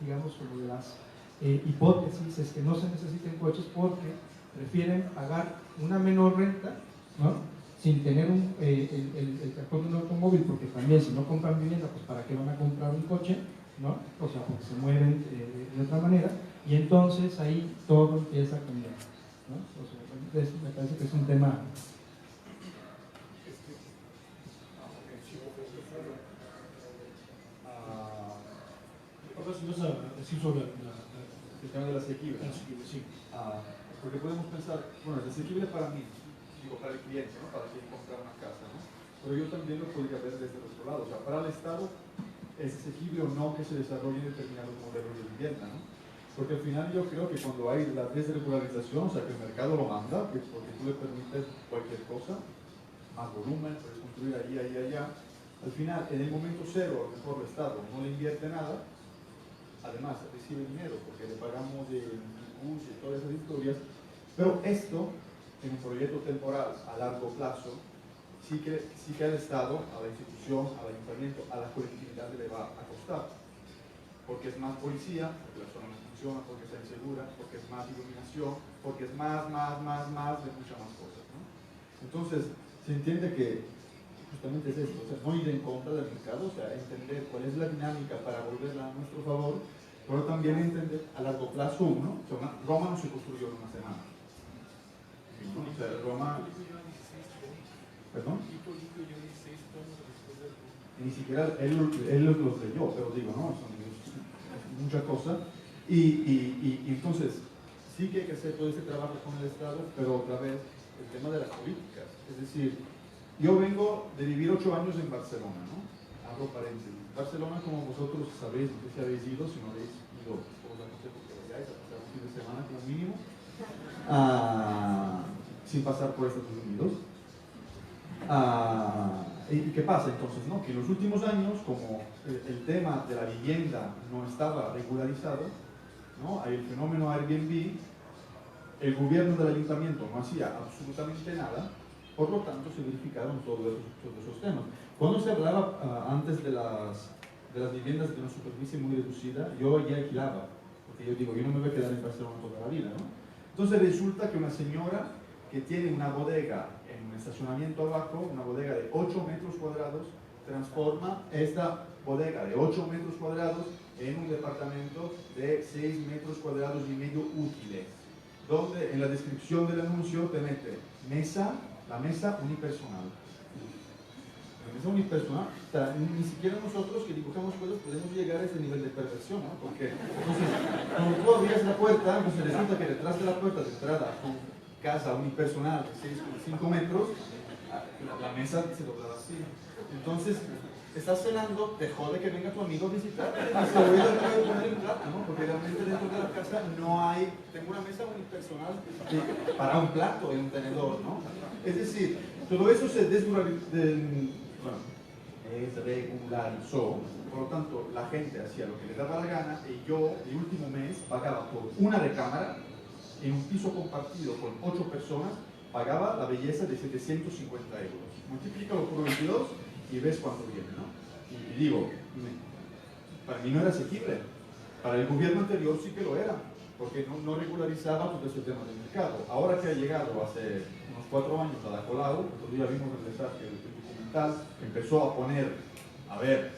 digamos, como de las hipótesis es que no se necesiten coches porque prefieren pagar una menor renta, ¿no? Sin tener el transporte de un automóvil, porque también si no compran vivienda, pues ¿para qué van a comprar un coche? ¿No? O sea, porque se mueven de otra manera, y entonces ahí todo empieza a cambiar, ¿no? O sea, me parece que es un tema. Si vas a decir sobre El tema de la asequible. sí. Porque podemos pensar, bueno, es asequible para mí, digo, para el cliente, ¿no? Para quien compra una casa, ¿no? Pero yo también lo podría ver desde el otro lado. O sea, para el Estado es asequible o no que se desarrollen determinados modelos de vivienda, ¿no? Porque al final yo creo que cuando hay la desregularización, o sea, que el mercado lo manda, porque tú le permites cualquier cosa, más volumen, puedes construir allí, allá, al final, en el momento cero, a lo mejor el Estado no le invierte nada, además recibe dinero porque le pagamos de bus y todas esas historias, pero esto, en un proyecto temporal a largo plazo, sí que al Estado, a la institución, al ayuntamiento, a la colectividad le va a costar, porque es más policía, porque la zona no funciona, porque está insegura, porque es más iluminación, porque es más de muchas más cosas, ¿no? Entonces, se entiende que justamente es esto, o sea, no ir en contra del mercado, o sea, entender cuál es la dinámica para volverla a nuestro favor, pero también entender a largo plazo uno, o sea, Roma no se construyó en una semana. ¿No? O sea, Roma... ¿Perdón? Ni siquiera él los leyó, pero digo, no, son muchas cosas. Y entonces, sí que hay que hacer todo ese trabajo con el Estado, pero otra vez, el tema de las políticas, es decir, yo vengo de vivir 8 años en Barcelona, ¿no? Abro paréntesis. Barcelona, como vosotros sabéis, no sé si habéis ido, si no habéis ido, os aconsejo que vayáis a pasar un fin de semana como mínimo, sin pasar por Estados Unidos. ¿Y qué pasa entonces? ¿No? Que en los últimos años, como el tema de la vivienda no estaba regularizado, ¿no? Hay el fenómeno Airbnb, el gobierno del ayuntamiento no hacía absolutamente nada, Por lo tanto, se verificaron todos esos temas. Cuando se hablaba antes de las viviendas de una superficie muy reducida, yo ya alquilaba, porque yo digo, yo no me voy a quedar en Barcelona toda la vida, ¿no? Entonces resulta que una señora que tiene una bodega en un estacionamiento abajo, una bodega de 8 metros cuadrados, transforma esta bodega de 8 metros cuadrados en un departamento de 6 metros cuadrados y medio útiles, donde en la descripción del anuncio te mete la mesa unipersonal. La mesa unipersonal, o sea, ni siquiera nosotros que dibujamos cosas podemos llegar a ese nivel de perfección, ¿no? Porque entonces, cuando tú abrías la puerta, entonces resulta que detrás de la puerta de entrada a tu casa unipersonal de 5 metros, la mesa se doblaba así. Entonces, estás cenando, te jode que venga tu amigo a visitar y se olvida de poner el plato, ¿no? Porque realmente dentro de la casa no hay, tengo una mesa unipersonal para un plato y un tenedor, ¿no? Es decir, todo eso se desregularizó, por lo tanto la gente hacía lo que le daba la gana y yo el último mes pagaba por una recámara en un piso compartido con 8 personas, pagaba la belleza de 750 euros. Multiplícalo por 22 y ves cuánto viene, ¿no? Y digo, para mí no era asequible, para el gobierno anterior sí que lo era, porque no regularizaba todo ese tema del mercado. Ahora que ha llegado hace unos 4 años a la Colau, otro día vimos el desastre del documental, empezó a poner, a ver,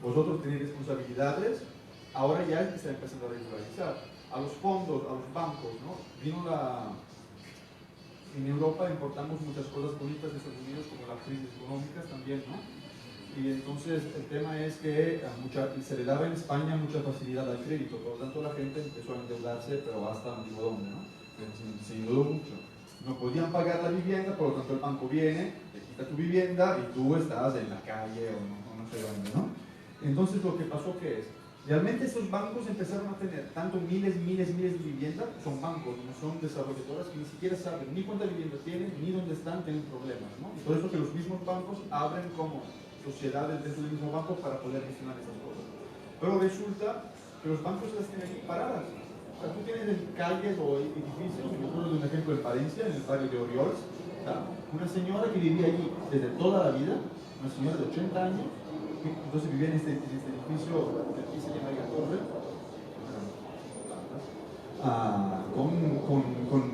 vosotros tenéis responsabilidades, ahora ya está empezando a regularizar. A los fondos, a los bancos, ¿no? En Europa importamos muchas cosas bonitas de Estados Unidos, como las crisis económicas también, ¿no? Y entonces el tema es que se le daba en España mucha facilidad al crédito, por lo tanto la gente empezó a endeudarse, pero hasta no digo dónde, ¿no? Se endeudó mucho. No podían pagar la vivienda, por lo tanto el banco viene, te quita tu vivienda y tú estás en la calle o no sé dónde, ¿no? Entonces lo que pasó que es, realmente estos bancos empezaron a tener tanto miles de viviendas, son bancos, no son desarrolladoras que ni siquiera saben ni cuánta vivienda tienen, ni dónde están, tienen problemas, ¿no? Y por eso que los mismos bancos abren como sociedades dentro del mismo banco para poder gestionar esas cosas. Pero resulta que los bancos las tienen ahí paradas. O sea, tú tienes en calles o edificios, yo recuerdo de un ejemplo en Palencia, en el barrio de Oriols, una señora que vivía allí desde toda la vida, una señora de 80 años, entonces vivía en este edificio que aquí se llama La Torre,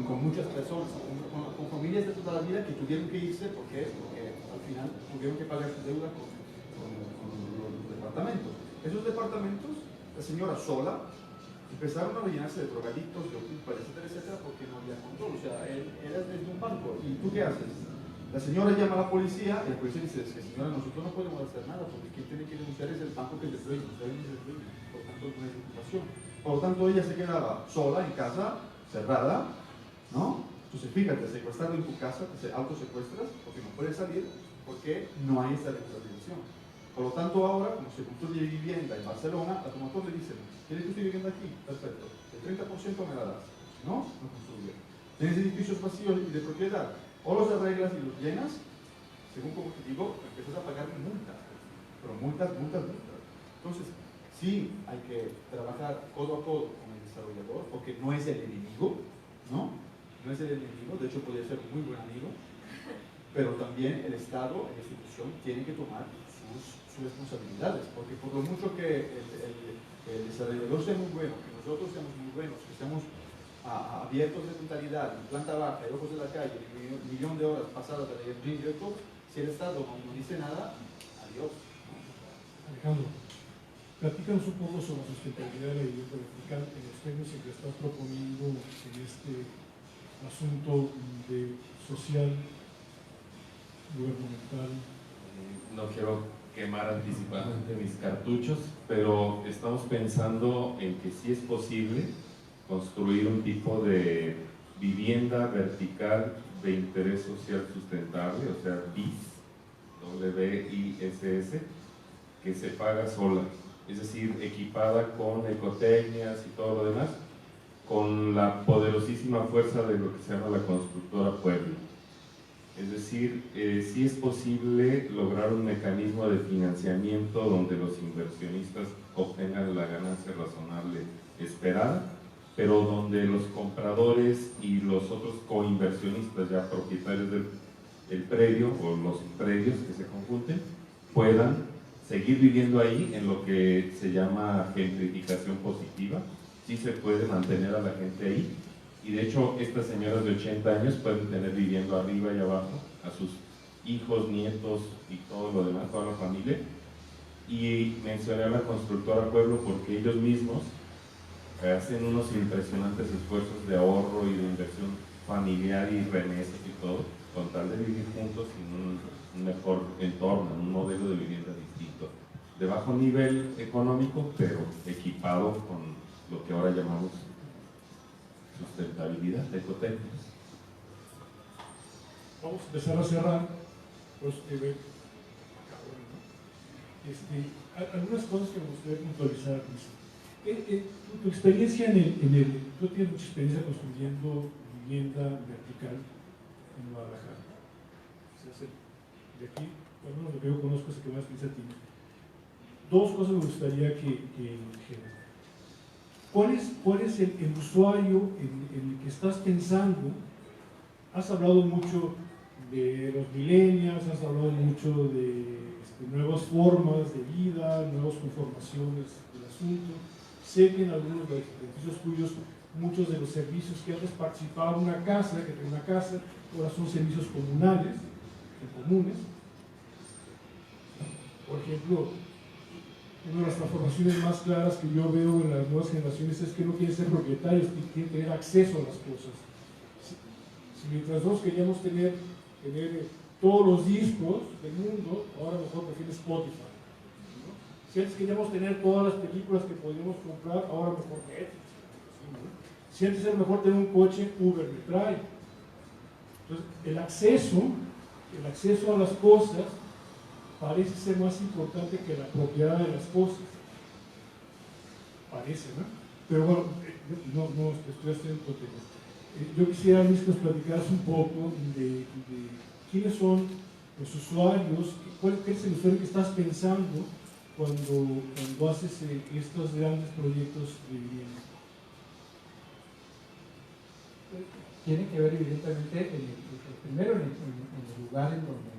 con muchas personas, con familias de toda la vida que tuvieron que irse porque al final tuvieron que pagar su deuda con los departamentos. Esos departamentos, la señora sola, empezaron a llenarse de drogadictos, de ocupas, etcétera, porque no había control. O sea, era desde un banco. ¿Y tú qué haces? La señora llama a la policía y la policía dice, es que señora, nosotros no podemos hacer nada porque quien tiene que denunciar es el banco que es el dueño, por tanto no hay ocupación. Por lo tanto ella se quedaba sola en casa, cerrada, ¿no? Entonces fíjate, secuestrado en tu casa, te autosecuestras porque no puedes salir porque no hay esta regularización. Por lo tanto ahora, como se construye vivienda en Barcelona, a tu motor le dicen, ¿quieres que estoy viviendo aquí? Perfecto, el 30% me la das, ¿no? No construye. Tienes edificios vacíos y de propiedad, o los arreglas y los llenas, según como te digo, empiezas a pagar multas, pero multas. Entonces, sí hay que trabajar codo a codo con el desarrollador, porque no es el enemigo, ¿no? No es el enemigo, de hecho podría ser un muy buen amigo, pero también el Estado, la institución, tiene que tomar sus responsabilidades, porque por lo mucho que el desarrollador sea muy bueno, que nosotros seamos muy buenos, que seamos abiertos de mentalidad, en planta baja, en ojos de la calle, un millón de horas pasadas de leer Green Records, si el Estado no dice nada, adiós. Alejandro, platícanos un poco sobre la sustentabilidad de la vivienda vertical en los términos en que estás proponiendo en este asunto de social, gubernamental. No quiero quemar anticipadamente mis cartuchos, pero estamos pensando en que sí es posible construir un tipo de vivienda vertical de interés social sustentable, o sea, BIS, WISS, que se paga sola, es decir, equipada con ecotecnias y todo lo demás, con la poderosísima fuerza de lo que se llama la constructora Puebla. Es decir, sí es posible lograr un mecanismo de financiamiento donde los inversionistas obtengan la ganancia razonable esperada, pero donde los compradores y los otros coinversionistas ya propietarios el predio o los predios que se conjunten puedan seguir viviendo ahí en lo que se llama gentrificación positiva. Sí se puede mantener a la gente ahí, y de hecho estas señoras de 80 años pueden tener viviendo arriba y abajo a sus hijos, nietos y todo lo demás, toda la familia. Y mencioné a la constructora Pueblo porque ellos mismos hacen unos impresionantes esfuerzos de ahorro y de inversión familiar y remesas y todo, con tal de vivir juntos en un mejor entorno, en un modelo de vivienda distinto, de bajo nivel económico, pero equipado con lo que ahora llamamos sustentabilidad, ecotecnia. Vamos a empezar a cerrar. Pues, algunas cosas que me gustaría puntualizar. Tu experiencia tú tienes mucha experiencia construyendo vivienda vertical en Guadalajara. O sea, de aquí, por lo menos lo que yo conozco es el que más experiencia tiene. Dos cosas me gustaría que dijeras. ¿Cuál es el usuario en el que estás pensando? Has hablado mucho de los millennials, has hablado mucho de nuevas formas de vida, nuevas conformaciones del asunto. Sé que en algunos de los beneficios tuyos, muchos de los servicios que antes participaba en una casa, que tenía una casa, ahora son servicios comunales, comunes. Por ejemplo, una de las transformaciones más claras que yo veo en las nuevas generaciones es que no quieren ser propietarios, quieren tener acceso a las cosas. Si mientras nosotros queríamos tener todos los discos del mundo, ahora mejor prefieren Spotify. ¿No? Si antes queríamos tener todas las películas que podíamos comprar, ahora mejor Netflix. ¿No? Si antes era mejor tener un coche, Uber me trae. Entonces, el acceso a las cosas parece ser más importante que la propiedad de las cosas. Parece, ¿no? Pero bueno, no estoy haciendo temas. Yo quisiera, Luis, que nos platicaras un poco de quiénes son los usuarios, cuál es el usuario que estás pensando cuando haces estos grandes proyectos de vivienda. Tiene que ver evidentemente primero en el lugar en donde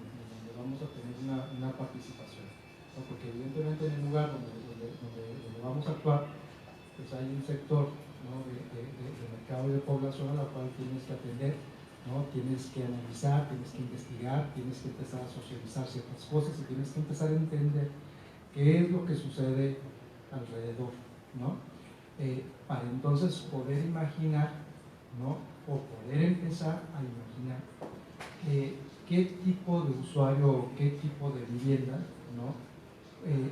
vamos a tener una participación, ¿no? Porque evidentemente en el lugar donde vamos a actuar, pues hay un sector, ¿no? de mercado y de población a la cual tienes que atender, ¿no? Tienes que analizar, tienes que investigar, tienes que empezar a socializar ciertas cosas y tienes que empezar a entender qué es lo que sucede alrededor, ¿no? Para entonces poder imaginar, ¿no? O poder empezar a imaginar qué tipo de usuario, qué tipo de vivienda, ¿no?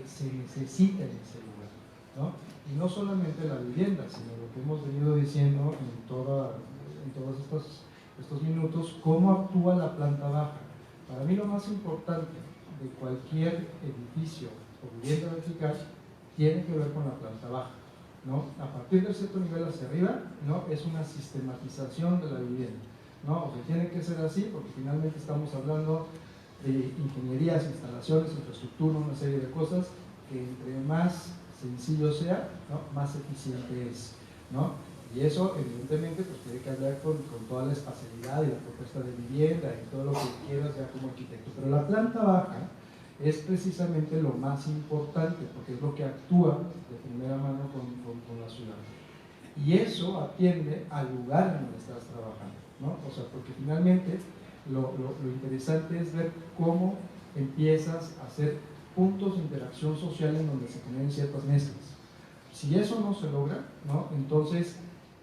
Se necesita en ese lugar, ¿no? Y no solamente la vivienda, sino lo que hemos venido diciendo en todos estos minutos, cómo actúa la planta baja. Para mí lo más importante de cualquier edificio o vivienda vertical tiene que ver con la planta baja, ¿no? A partir de cierto nivel hacia arriba, ¿no? Es una sistematización de la vivienda, ¿no? O sea, tiene que ser así porque finalmente estamos hablando de ingenierías, instalaciones, infraestructura, una serie de cosas que entre más sencillo sea, ¿no? Más eficiente es, ¿no? Y eso evidentemente pues tiene que hablar con toda la espacialidad y la propuesta de vivienda y todo lo que quieras ya como arquitecto, pero la planta baja es precisamente lo más importante porque es lo que actúa de primera mano con la ciudad y eso atiende al lugar en donde estás trabajando, ¿no? O sea, porque finalmente lo interesante es ver cómo empiezas a hacer puntos de interacción social en donde se generen ciertas mezclas. Si eso no se logra, ¿no? Entonces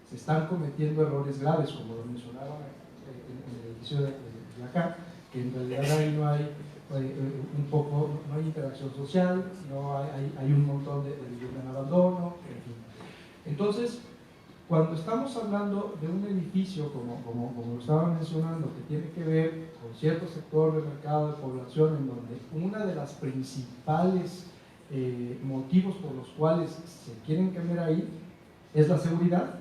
se están cometiendo errores graves, como lo mencionaron en el edificio de acá, que en realidad ahí no hay no hay interacción social, no hay un montón de vivienda en abandono, en fin. Entonces, cuando estamos hablando de un edificio, como lo estaba mencionando, que tiene que ver con cierto sector de mercado de población, en donde una de las principales motivos por los cuales se quieren cambiar ahí es la seguridad,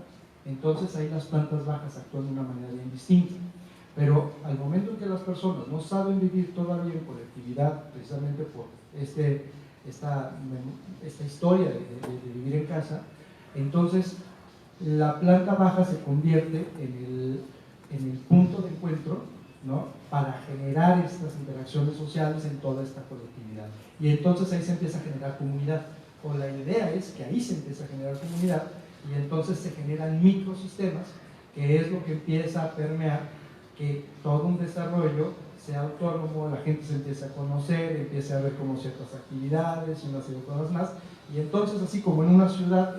entonces ahí las plantas bajas actúan de una manera bien distinta. Pero al momento en que las personas no saben vivir todavía en colectividad, precisamente por esta historia de vivir en casa, entonces la planta baja se convierte en el punto de encuentro, ¿no? Para generar estas interacciones sociales en toda esta colectividad. Y entonces ahí se empieza a generar comunidad. O la idea es que ahí se empieza a generar comunidad y entonces se generan microsistemas, que es lo que empieza a permear que todo un desarrollo sea autónomo, la gente se empieza a conocer, empieza a ver como ciertas actividades y una serie de cosas más. Y entonces, así como en una ciudad,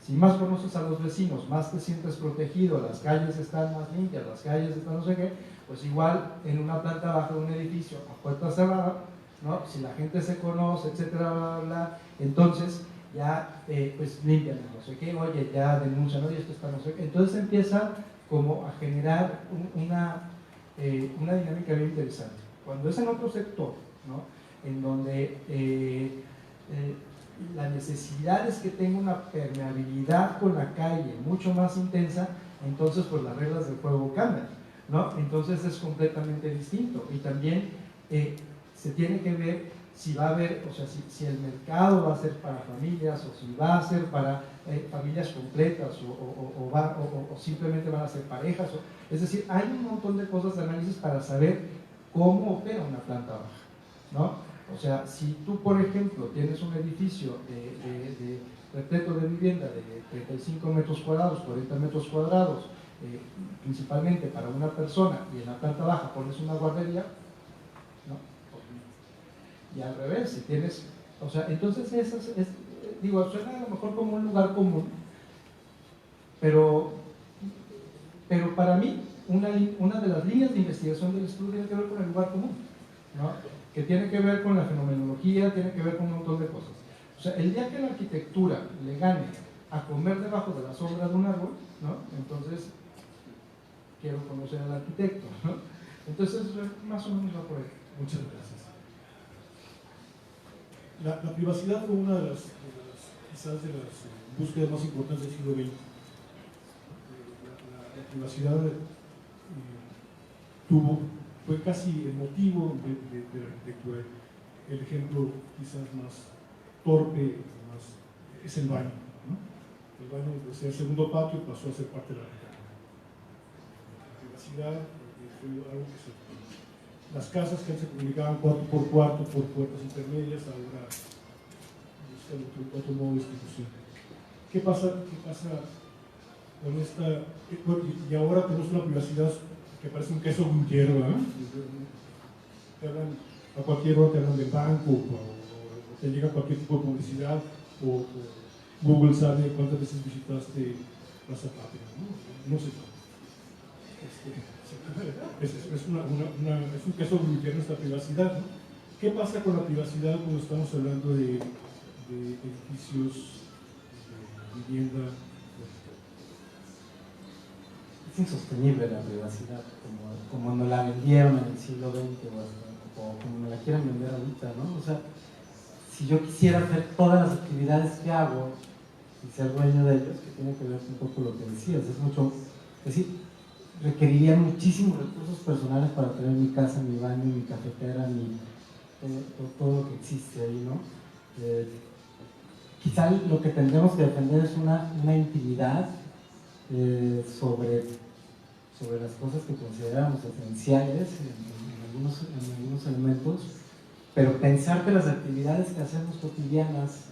si más conoces a los vecinos, más te sientes protegido, las calles están más limpias, las calles están no sé qué, pues igual en una planta baja de un edificio a puerta cerrada, ¿no? Si la gente se conoce, etcétera, bla, bla, bla, entonces ya pues limpian no sé qué, oye, ya denuncian, oye, esto está no sé qué. Entonces empieza como a generar una dinámica bien interesante. Cuando es en otro sector, ¿no? En donde la necesidad es que tenga una permeabilidad con la calle mucho más intensa, entonces pues las reglas del juego cambian, ¿no? Entonces es completamente distinto. Y también se tiene que ver si va a haber, o sea, si el mercado va a ser para familias o si va a ser para familias completas o simplemente van a ser parejas. Es decir, hay un montón de cosas de análisis para saber cómo opera una planta baja, ¿no? O sea, si tú, por ejemplo, tienes un edificio repleto de vivienda de 35 metros cuadrados, 40 metros cuadrados, principalmente para una persona, y en la planta baja pones una guardería, ¿no? Y al revés, si tienes, o sea, entonces digo, suena a lo mejor como un lugar común, pero para mí una de las líneas de investigación del estudio tiene que ver con el lugar común, ¿no? Que tiene que ver con la fenomenología, tiene que ver con un montón de cosas. O sea, el día que la arquitectura le gane a comer debajo de la sombra de un árbol, ¿no? Entonces quiero conocer al arquitecto, ¿no? Entonces más o menos va por ahí. Muchas gracias. La privacidad fue una de las quizás de las búsquedas más importantes del siglo XX. La privacidad fue casi el motivo de la arquitectura. El ejemplo quizás más torpe es el baño, ¿no? El baño, de ser el segundo patio, pasó a ser parte de la arquitectura. La privacidad fue algo que se... Las casas que antes se comunicaban cuarto por cuarto, por puertas intermedias, ahora buscan otro modo de distribución. ¿Qué pasa con esta? Y ahora tenemos una privacidad que parece un queso bunkero, ¿verdad? Te hablan a cualquier hora, te hablan del banco, o te llega cualquier tipo de publicidad, o Google sabe cuántas veces visitaste Plaza Patria, ¿no? No sé. Es un queso bunkero esta privacidad, ¿no? ¿Qué pasa con la privacidad cuando estamos hablando de edificios, de vivienda? Es insostenible la privacidad, como nos la vendieron en el siglo XX o como me la quieran vender ahorita, ¿no? O sea, si yo quisiera hacer todas las actividades que hago y ser dueño de ellas, que tiene que ver un poco con lo que decías, es decir, requeriría muchísimos recursos personales para tener mi casa, mi baño, mi cafetera, todo lo que existe ahí, ¿no? Quizá lo que tendremos que defender es una intimidad sobre las cosas que consideramos esenciales en algunos elementos, pero pensar que las actividades que hacemos cotidianas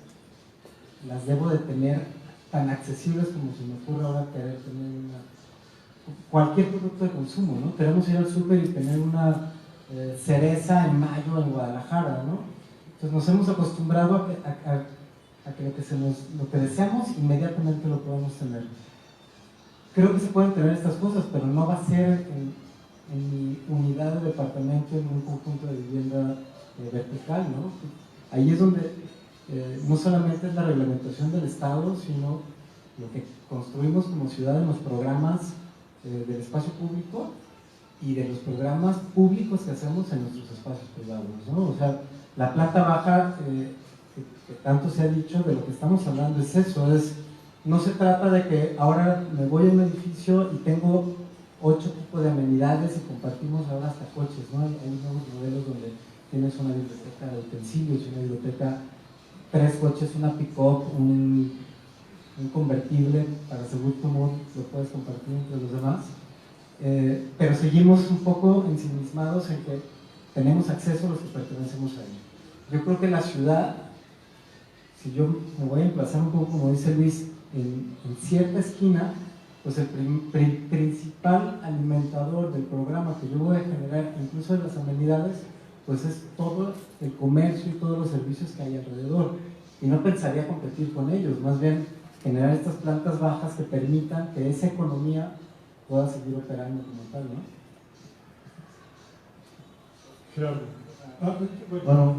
las debo de tener tan accesibles como se me ocurre ahora querer tener cualquier producto de consumo, ¿no? Queremos ir al súper y tener una cereza en mayo en Guadalajara, ¿no? Entonces nos hemos acostumbrado a que lo que deseamos inmediatamente lo podemos tener. Creo que se pueden tener estas cosas, pero no va a ser en mi unidad de departamento, en un conjunto de vivienda vertical, ¿no? Ahí es donde no solamente es la reglamentación del Estado, sino lo que construimos como ciudad en los programas del espacio público y de los programas públicos que hacemos en nuestros espacios privados, ¿no? O sea, la planta baja, que tanto se ha dicho, de lo que estamos hablando es eso, no se trata de que ahora me voy a un edificio y tengo 8 tipos de amenidades y compartimos ahora hasta coches, ¿no? Hay nuevos modelos donde tienes una biblioteca de utensilios, una biblioteca, 3 coches, una pick-up, un convertible para seguro cómo lo puedes compartir entre los demás. pero seguimos un poco ensimismados en que tenemos acceso a los que pertenecemos a ella. Yo creo que la ciudad, si yo me voy a emplazar un poco, como dice Luis, en cierta esquina, pues el principal alimentador del programa que yo voy a generar, incluso de las amenidades, pues es todo el comercio y todos los servicios que hay alrededor. Y no pensaría competir con ellos, más bien generar estas plantas bajas que permitan que esa economía pueda seguir operando como tal, ¿no? Gerardo. Bueno,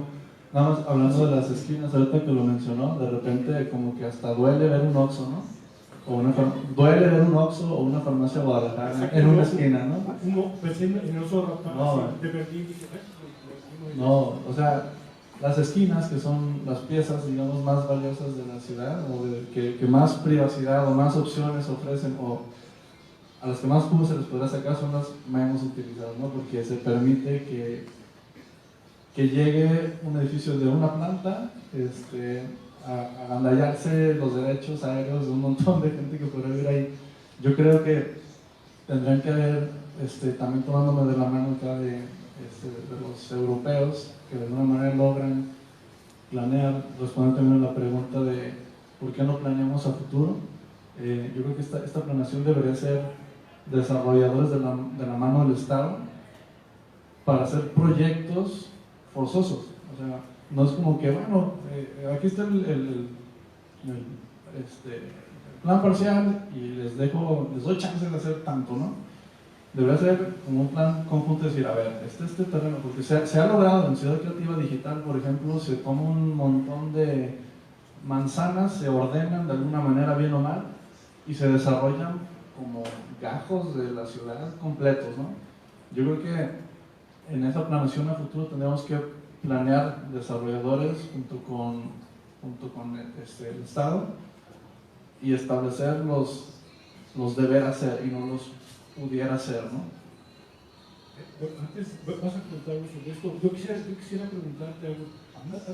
nada más hablando de las esquinas, ahorita que lo mencionó, de repente como que hasta duele ver un Oxxo, ¿no? Duele ver un Oxxo o una farmacia Guadalajara en una esquina, ¿no? Pensé en el Oxxo de Berlín. No, o sea, las esquinas que son las piezas, digamos, más valiosas de la ciudad, o que más privacidad o más opciones ofrecen, o a las que más jugo se les podrá sacar, son las menos utilizadas, ¿no? Porque se permite que llegue un edificio de una planta a agandallarse los derechos aéreos de un montón de gente que podría vivir ahí. Yo creo que tendrían que haber, también tomándome de la mano acá de los europeos, que de alguna manera logran planear, responder también a la pregunta de por qué no planeamos a futuro. Yo creo que esta planeación debería ser desarrolladores de la mano del Estado para hacer proyectos forzosos. O sea, no es como que, bueno, aquí está el plan parcial y les doy chance de hacer tanto, ¿no? Debería ser como un plan conjunto, decir, a ver, este terreno, porque se ha logrado en Ciudad Creativa Digital, por ejemplo, se toma un montón de manzanas, se ordenan de alguna manera bien o mal y se desarrollan como gajos de la ciudad completos, ¿no? Yo creo que en esa planeación a futuro tendríamos que planear desarrolladores junto con el Estado y establecer los deber hacer y no los pudiera hacer, ¿no? Antes vas a contar algo sobre esto. Yo quisiera preguntarte algo.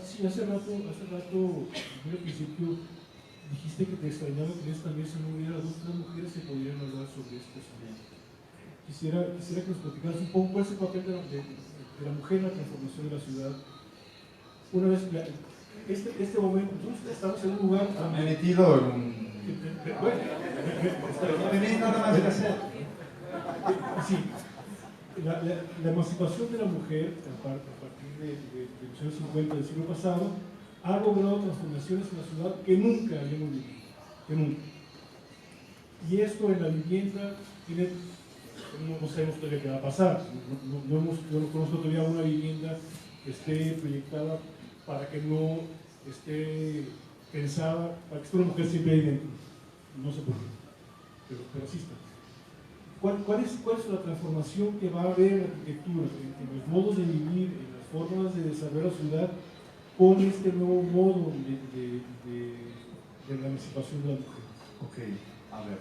Sí, hace rato, muy al principio, dijiste que te extrañaba que en esta mesa no hubiera dos o tres mujeres que pudieran hablar sobre esto. Quisiera que nos platicaras un poco cuál es el papel de la mujer en la transformación de la ciudad. Una vez, este momento, nosotros estamos en un lugar... Me he metido en un... Bueno, no tenéis nada más que hacer. Sí, la emancipación de la mujer, a partir de los años 50 del siglo pasado, ha logrado transformaciones en la ciudad que nunca habíamos vivido, que nunca. Y esto en la vivienda tiene, no sabemos todavía qué va a pasar, yo no conozco todavía una vivienda que esté proyectada para que no esté pensada, para que esté una mujer siempre ahí dentro. No sé por qué, pero sí está. ¿Cuál es la transformación que va a haber en la arquitectura, en los modos de vivir, en las formas de desarrollar la ciudad, con este nuevo modo de la emancipación de la mujer? Ok, a ver.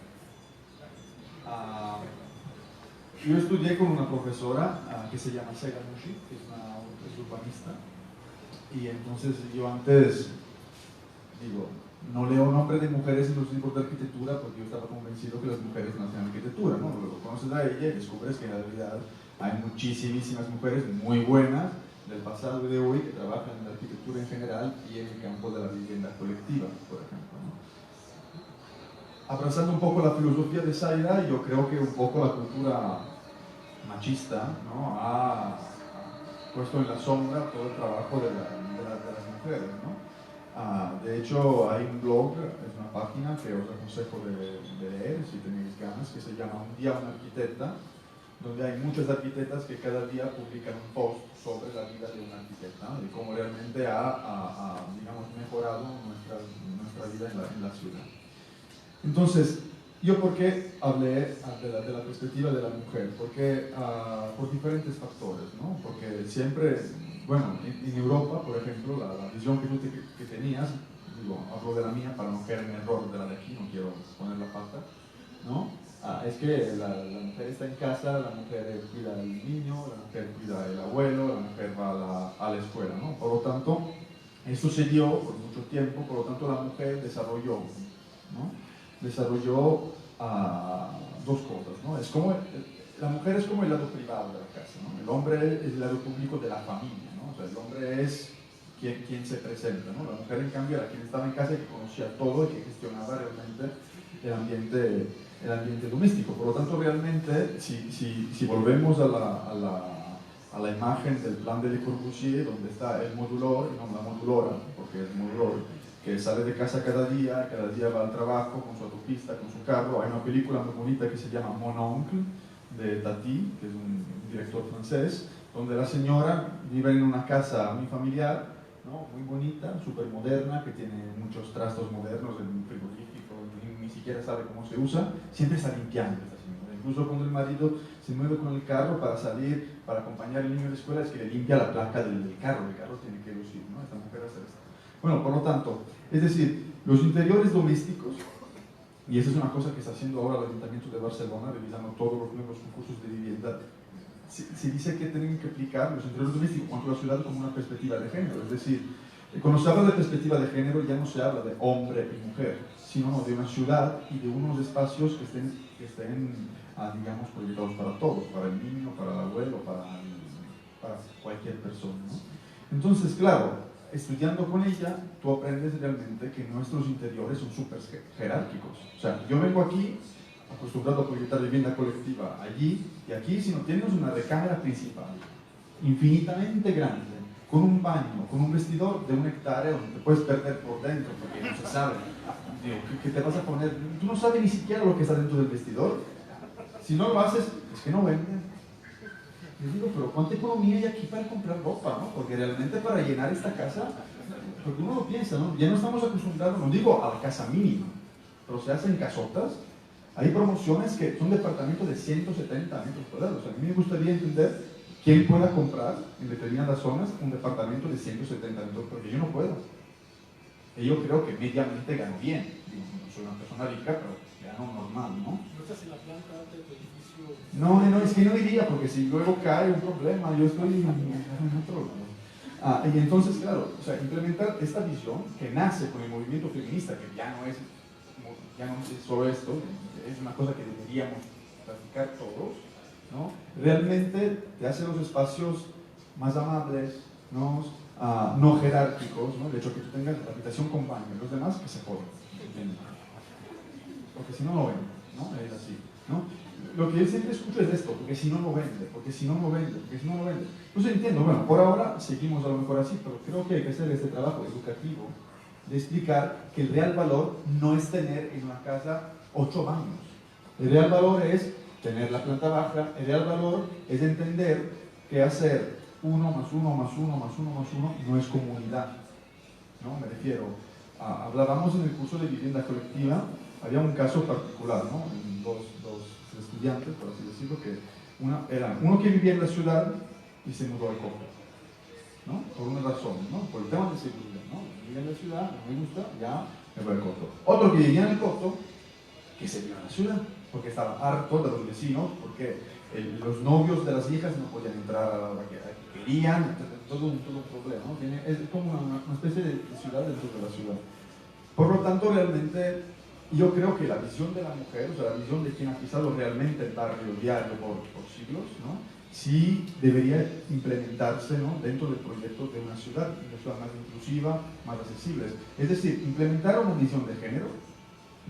Yo estudié con una profesora que se llama Sega Mushi, que es urbanista, y entonces yo antes, no leo nombres de mujeres en los libros de arquitectura porque yo estaba convencido que las mujeres no hacían arquitectura, ¿no? Luego conoces a ella y descubres que en realidad hay muchísimas mujeres muy buenas del pasado y de hoy que trabajan en la arquitectura en general y en el campo de la vivienda colectiva, por ejemplo, ¿no? Abrazando un poco la filosofía de Zaida, yo creo que un poco la cultura machista, ¿no? ha puesto en la sombra todo el trabajo de las mujeres, ¿no? De hecho, hay un blog, es una página que os aconsejo de leer si tenéis ganas, que se llama Un día una arquitecta, donde hay muchas arquitectas que cada día publican un post sobre la vida de una arquitecta, ¿no? Y cómo realmente ha digamos, mejorado nuestra vida en la ciudad. Entonces, ¿yo por qué hablé de la perspectiva de la mujer? Porque por diferentes factores, ¿no? Porque siempre, bueno, en Europa, por ejemplo, la visión que tenías, hablo de la mía para no caer en error de la de aquí, no quiero poner la pata, ¿no? Es que la mujer está en casa, la mujer cuida al niño, la mujer cuida al abuelo, la mujer va a la escuela, ¿no? Por lo tanto, eso se dio por mucho tiempo, por lo tanto la mujer desarrolló, ¿no? Desarrolló dos cosas, ¿no? Es como la mujer es como el lado privado de la casa, ¿no? El hombre es el lado público de la familia, ¿no? O sea, el hombre es quien se presenta, ¿no? La mujer, en cambio, era quien estaba en casa y que conocía todo y que gestionaba realmente el ambiente doméstico. Por lo tanto, realmente, si volvemos a la imagen del plan de Le Corbusier, donde está el modulor, y no la modulora, porque es modulor, que sale de casa cada día va al trabajo con su autopista, con su carro. Hay una película muy bonita que se llama Mon Oncle, de Tati, que es un director francés, donde la señora vive en una casa muy familiar, ¿no? Muy bonita, súper moderna, que tiene muchos trastos modernos, en un frigorífico, ni siquiera sabe cómo se usa, siempre está limpiando esta señora. Incluso cuando el marido se mueve con el carro para salir, para acompañar al niño a la escuela, es que le limpia la placa del carro, el carro tiene que lucir, ¿no? Esta mujer hace esto. Bueno, por lo tanto, es decir, los interiores domésticos, y esa es una cosa que está haciendo ahora el Ayuntamiento de Barcelona, revisando todos los nuevos concursos de vivienda, se dice que tienen que aplicar los interiores domésticos cuanto a la ciudad como una perspectiva de género. Es decir, cuando se habla de perspectiva de género ya no se habla de hombre y mujer, sino de una ciudad y de unos espacios que estén digamos, proyectados para todos, para el niño, para el abuelo, para cualquier persona, ¿no? Entonces, claro, estudiando con ella, tú aprendes realmente que nuestros interiores son súper jerárquicos. O sea, yo vengo aquí acostumbrado a proyectar vivienda colectiva allí, y aquí si no tienes una recámara principal infinitamente grande, con un baño, con un vestidor de 1 hectárea donde te puedes perder por dentro porque no se sabe, digo, ¿qué te vas a poner? Tú no sabes ni siquiera lo que está dentro del vestidor. Si no lo haces, es que no venden. Les digo, pero ¿cuánta economía hay aquí para comprar ropa, ¿no? Porque realmente para llenar esta casa, porque uno lo piensa, ¿no? Ya no estamos acostumbrados, no digo a la casa mínima, pero se hacen casotas. Hay promociones que son departamentos de 170 metros cuadrados. O sea, a mí me gustaría entender quién pueda comprar en determinadas zonas un departamento de 170 metros, porque yo no puedo. Y yo creo que medianamente gano bien. Digo, no soy una persona rica, pero gano normal, ¿no? ¿No estás en la planta alta de tu edificio? No, es que no diría, porque si luego cae un problema, yo estoy en otro lado. Y entonces, claro, o sea, implementar esta visión que nace con el movimiento feminista, que ya no es solo esto, es una cosa que deberíamos practicar todos, ¿no? Realmente te hace los espacios más amables, ¿no? No jerárquicos, ¿no? De hecho, que tú tengas la habitación con baño y los demás que se joden, porque si no, no venden, ¿no? Es así, ¿no? Lo que yo siempre escucho es esto, porque si no, no vende, porque si no, no vende, porque si no, no vende. Entonces entiendo, bueno, por ahora seguimos a lo mejor así, pero creo que hay que hacer este trabajo educativo de explicar que el real valor no es tener en una casa 8 baños. El real valor es tener la planta baja, el real valor es entender que hacer 1 más 1 más 1 más 1 más 1 no es comunidad, ¿no? Me refiero, hablábamos en el curso de vivienda colectiva, había un caso particular, ¿no? Dos estudiantes, por así decirlo, que era uno que vivía en la ciudad y se mudó al Coto, ¿no? Por una razón, ¿no? Por el tema de seguridad, ¿no? Vivía en la ciudad, no me gusta, ya me voy al Coto. Otro que vivía en el Coto, que se vino a la ciudad, porque estaba harto de los vecinos, porque los novios de las hijas no podían entrar a la hora que querían, todo un problema, ¿no? Es como una especie de ciudad dentro de la ciudad. Por lo tanto, realmente, yo creo que la visión de la mujer, o sea, la visión de quien ha pisado realmente el barrio diario por siglos, ¿no? Sí debería implementarse, ¿no? Dentro del proyecto de una ciudad más inclusiva, más accesible. Es decir, implementar una visión de género,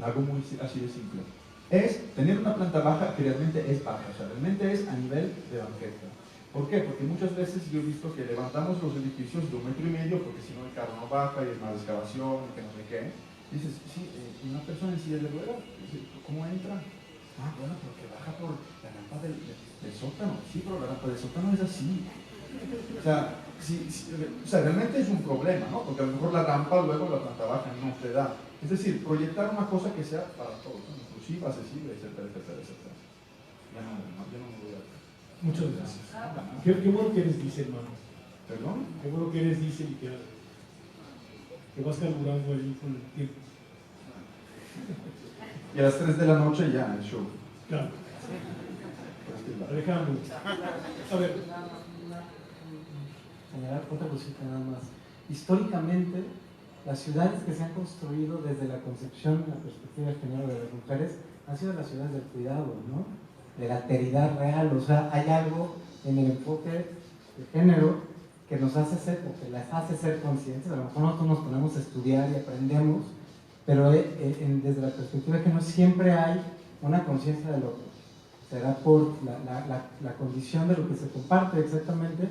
algo muy así de simple, es tener una planta baja que realmente es baja, o sea, realmente es a nivel de banqueta. ¿Por qué? Porque muchas veces yo he visto que levantamos los edificios de 1,5 metros, porque si no el carro no baja y es más excavación y que no sé qué. Dices, sí, una persona en silla de ruedas, ¿cómo entra? Bueno, porque baja por la rampa del sótano. Sí, pero la rampa del sótano es así. O sea, realmente es un problema, ¿no? Porque a lo mejor la rampa luego la planta baja no te da. Es decir, proyectar una cosa que sea para todos, ¿no? Inclusiva, accesible, etcétera, etcétera, etcétera. Ya no me voy a... Muchas gracias. Qué bueno que eres diésel, hermano. ¿Perdón? Qué bueno que eres diésel y que vas carburando ahí con el tiempo. Y a las 3 de la noche ya el show. Claro. Alejandro. A ver. Señalar otra cosita nada más. Históricamente, las ciudades que se han construido desde la concepción, la perspectiva de género de las mujeres, han sido las ciudades del cuidado, ¿no? de la alteridad real. O sea, hay algo en el enfoque de género que nos hace ser, o que las hace ser conscientes. A lo mejor nosotros nos ponemos a estudiar y aprendemos, pero desde la perspectiva que no siempre hay una conciencia del otro. Será por la condición de lo que se comparte exactamente,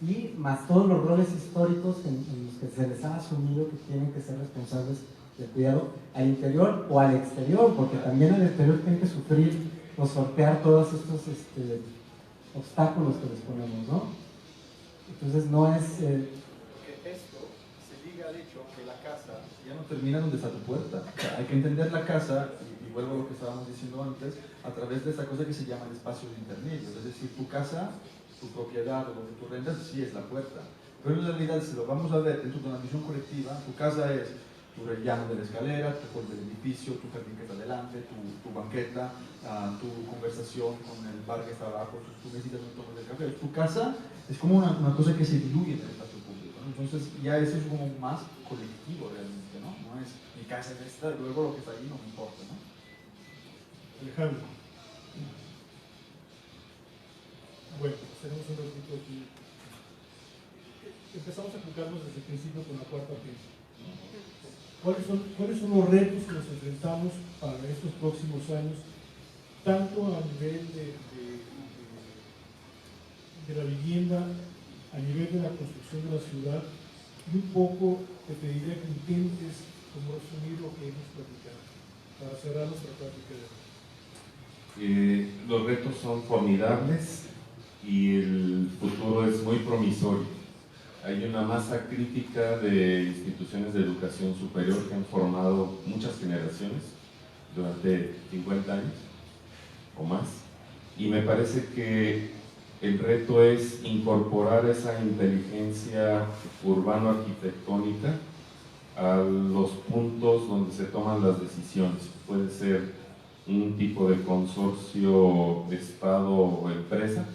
y más todos los roles históricos en los que se les ha asumido que tienen que ser responsables del cuidado al interior o al exterior, porque también al exterior tienen que sufrir o sortear todos estos obstáculos que les ponemos, ¿no? Entonces no es... Porque esto se liga al hecho que la casa ya no termina donde está tu puerta. O sea, hay que entender la casa, y vuelvo a lo que estábamos diciendo antes, a través de esta cosa que se llama el espacio de intermedio. Es decir, tu casa, tu propiedad o lo que tú rentas, sí es la puerta. Pero en realidad, si lo vamos a ver dentro de una visión colectiva, tu casa es tu rellano de la escalera, tu hall del edificio, tu jardín que está delante, tu banqueta, tu conversación con el bar que está abajo, tu mesita donde tomas el café. Tu casa es como una cosa que se diluye en el espacio público, ¿no? Entonces ya eso es como más colectivo realmente, ¿no? No es mi casa es esta, luego lo que está ahí no me importa, ¿no? Alejandro. Bueno, tenemos un ratito aquí. Empezamos a enfocarnos desde el principio con la cuarta pieza. ¿Cuáles son los retos que nos enfrentamos para estos próximos años, tanto a nivel de la vivienda, a nivel de la construcción de la ciudad? Y un poco te pediría que intentes como resumir lo que hemos platicado para cerrar nuestra práctica de hoy. Los retos son formidables y el futuro es muy promisorio. Hay una masa crítica de instituciones de educación superior que han formado muchas generaciones durante 50 años o más, y me parece que el reto es incorporar esa inteligencia urbano-arquitectónica a los puntos donde se toman las decisiones. Puede ser un tipo de consorcio Estado o empresa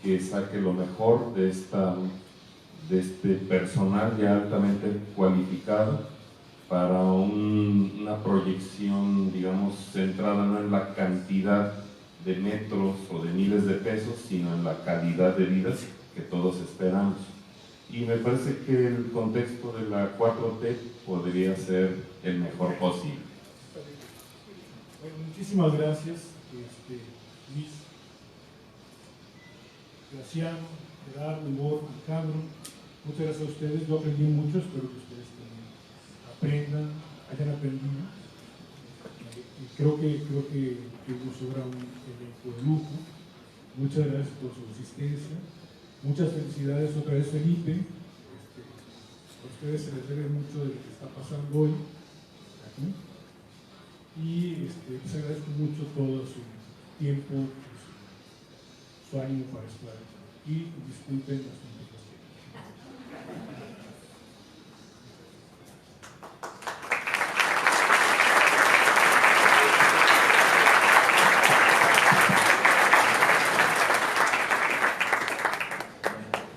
que saque lo mejor de este personal ya altamente cualificado para una proyección, digamos, centrada no en la cantidad de metros o de miles de pesos, sino en la calidad de vida que todos esperamos. Y me parece que el contexto de la 4T podría ser el mejor posible. Bueno, muchísimas gracias, Luis, Graciano, Gerardo, Igor, Alejandro. Muchas gracias a ustedes. Yo aprendí mucho, espero que ustedes también aprendan, hayan aprendido. Y creo que nos sobra un elenco de lujo. Muchas gracias por su asistencia. Muchas felicidades otra vez, Felipe. A ustedes se les debe mucho de lo que está pasando hoy aquí. Y les agradezco mucho todo su tiempo, su ánimo para estar aquí. Y disculpen las complicaciones.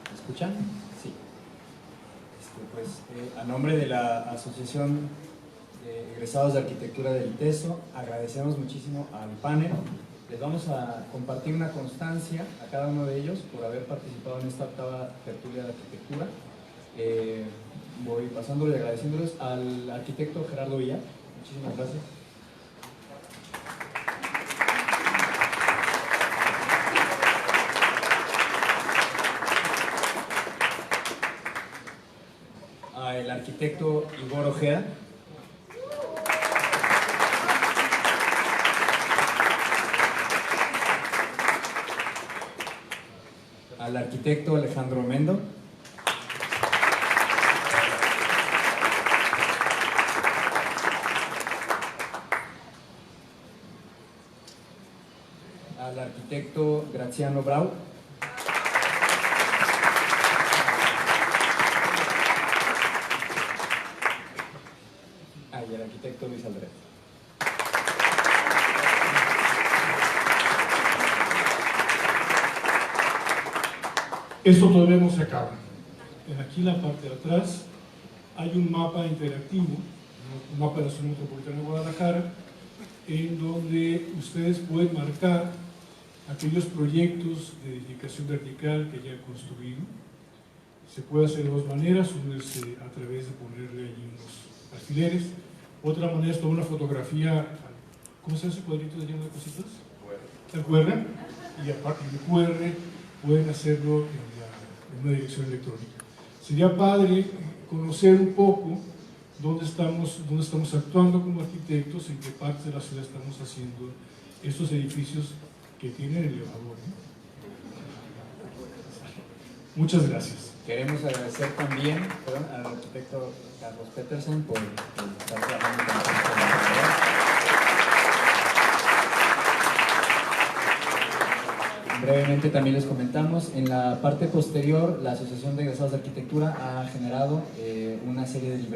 ¿Me escuchan? Sí. A nombre de la Asociación de Egresados de Arquitectura del ITESO, agradecemos muchísimo al panel. Les vamos a compartir una constancia a cada uno de ellos por haber participado en esta octava tertulia de arquitectura. Voy pasándole y agradeciéndoles al arquitecto Gerardo Villar. Muchísimas gracias. Al arquitecto Igor Ojeda. Al arquitecto Alejandro Mendo. Al arquitecto Graziano Brau. Y al arquitecto Luis Aldrete. Esto todavía no se acaba. Aquí en la parte de atrás hay un mapa interactivo, un mapa de la zona metropolitana de Guadalajara, en donde ustedes pueden marcar aquellos proyectos de edificación vertical que ya han construido. Se puede hacer de dos maneras, una es a través de ponerle allí unos alfileres, otra manera es tomar una fotografía, ¿cómo se llama ese cuadrito de lleno de cositas? El QR, y a partir del QR pueden hacerlo en una dirección electrónica. Sería padre conocer un poco dónde estamos actuando como arquitectos, en qué partes de la ciudad estamos haciendo estos edificios que tienen elevador, ¿no? Muchas gracias. Queremos agradecer también al arquitecto Carlos Peterson por estar trabajando con nosotros. Brevemente también les comentamos, en la parte posterior la Asociación de Egresados de Arquitectura ha generado una serie de libretas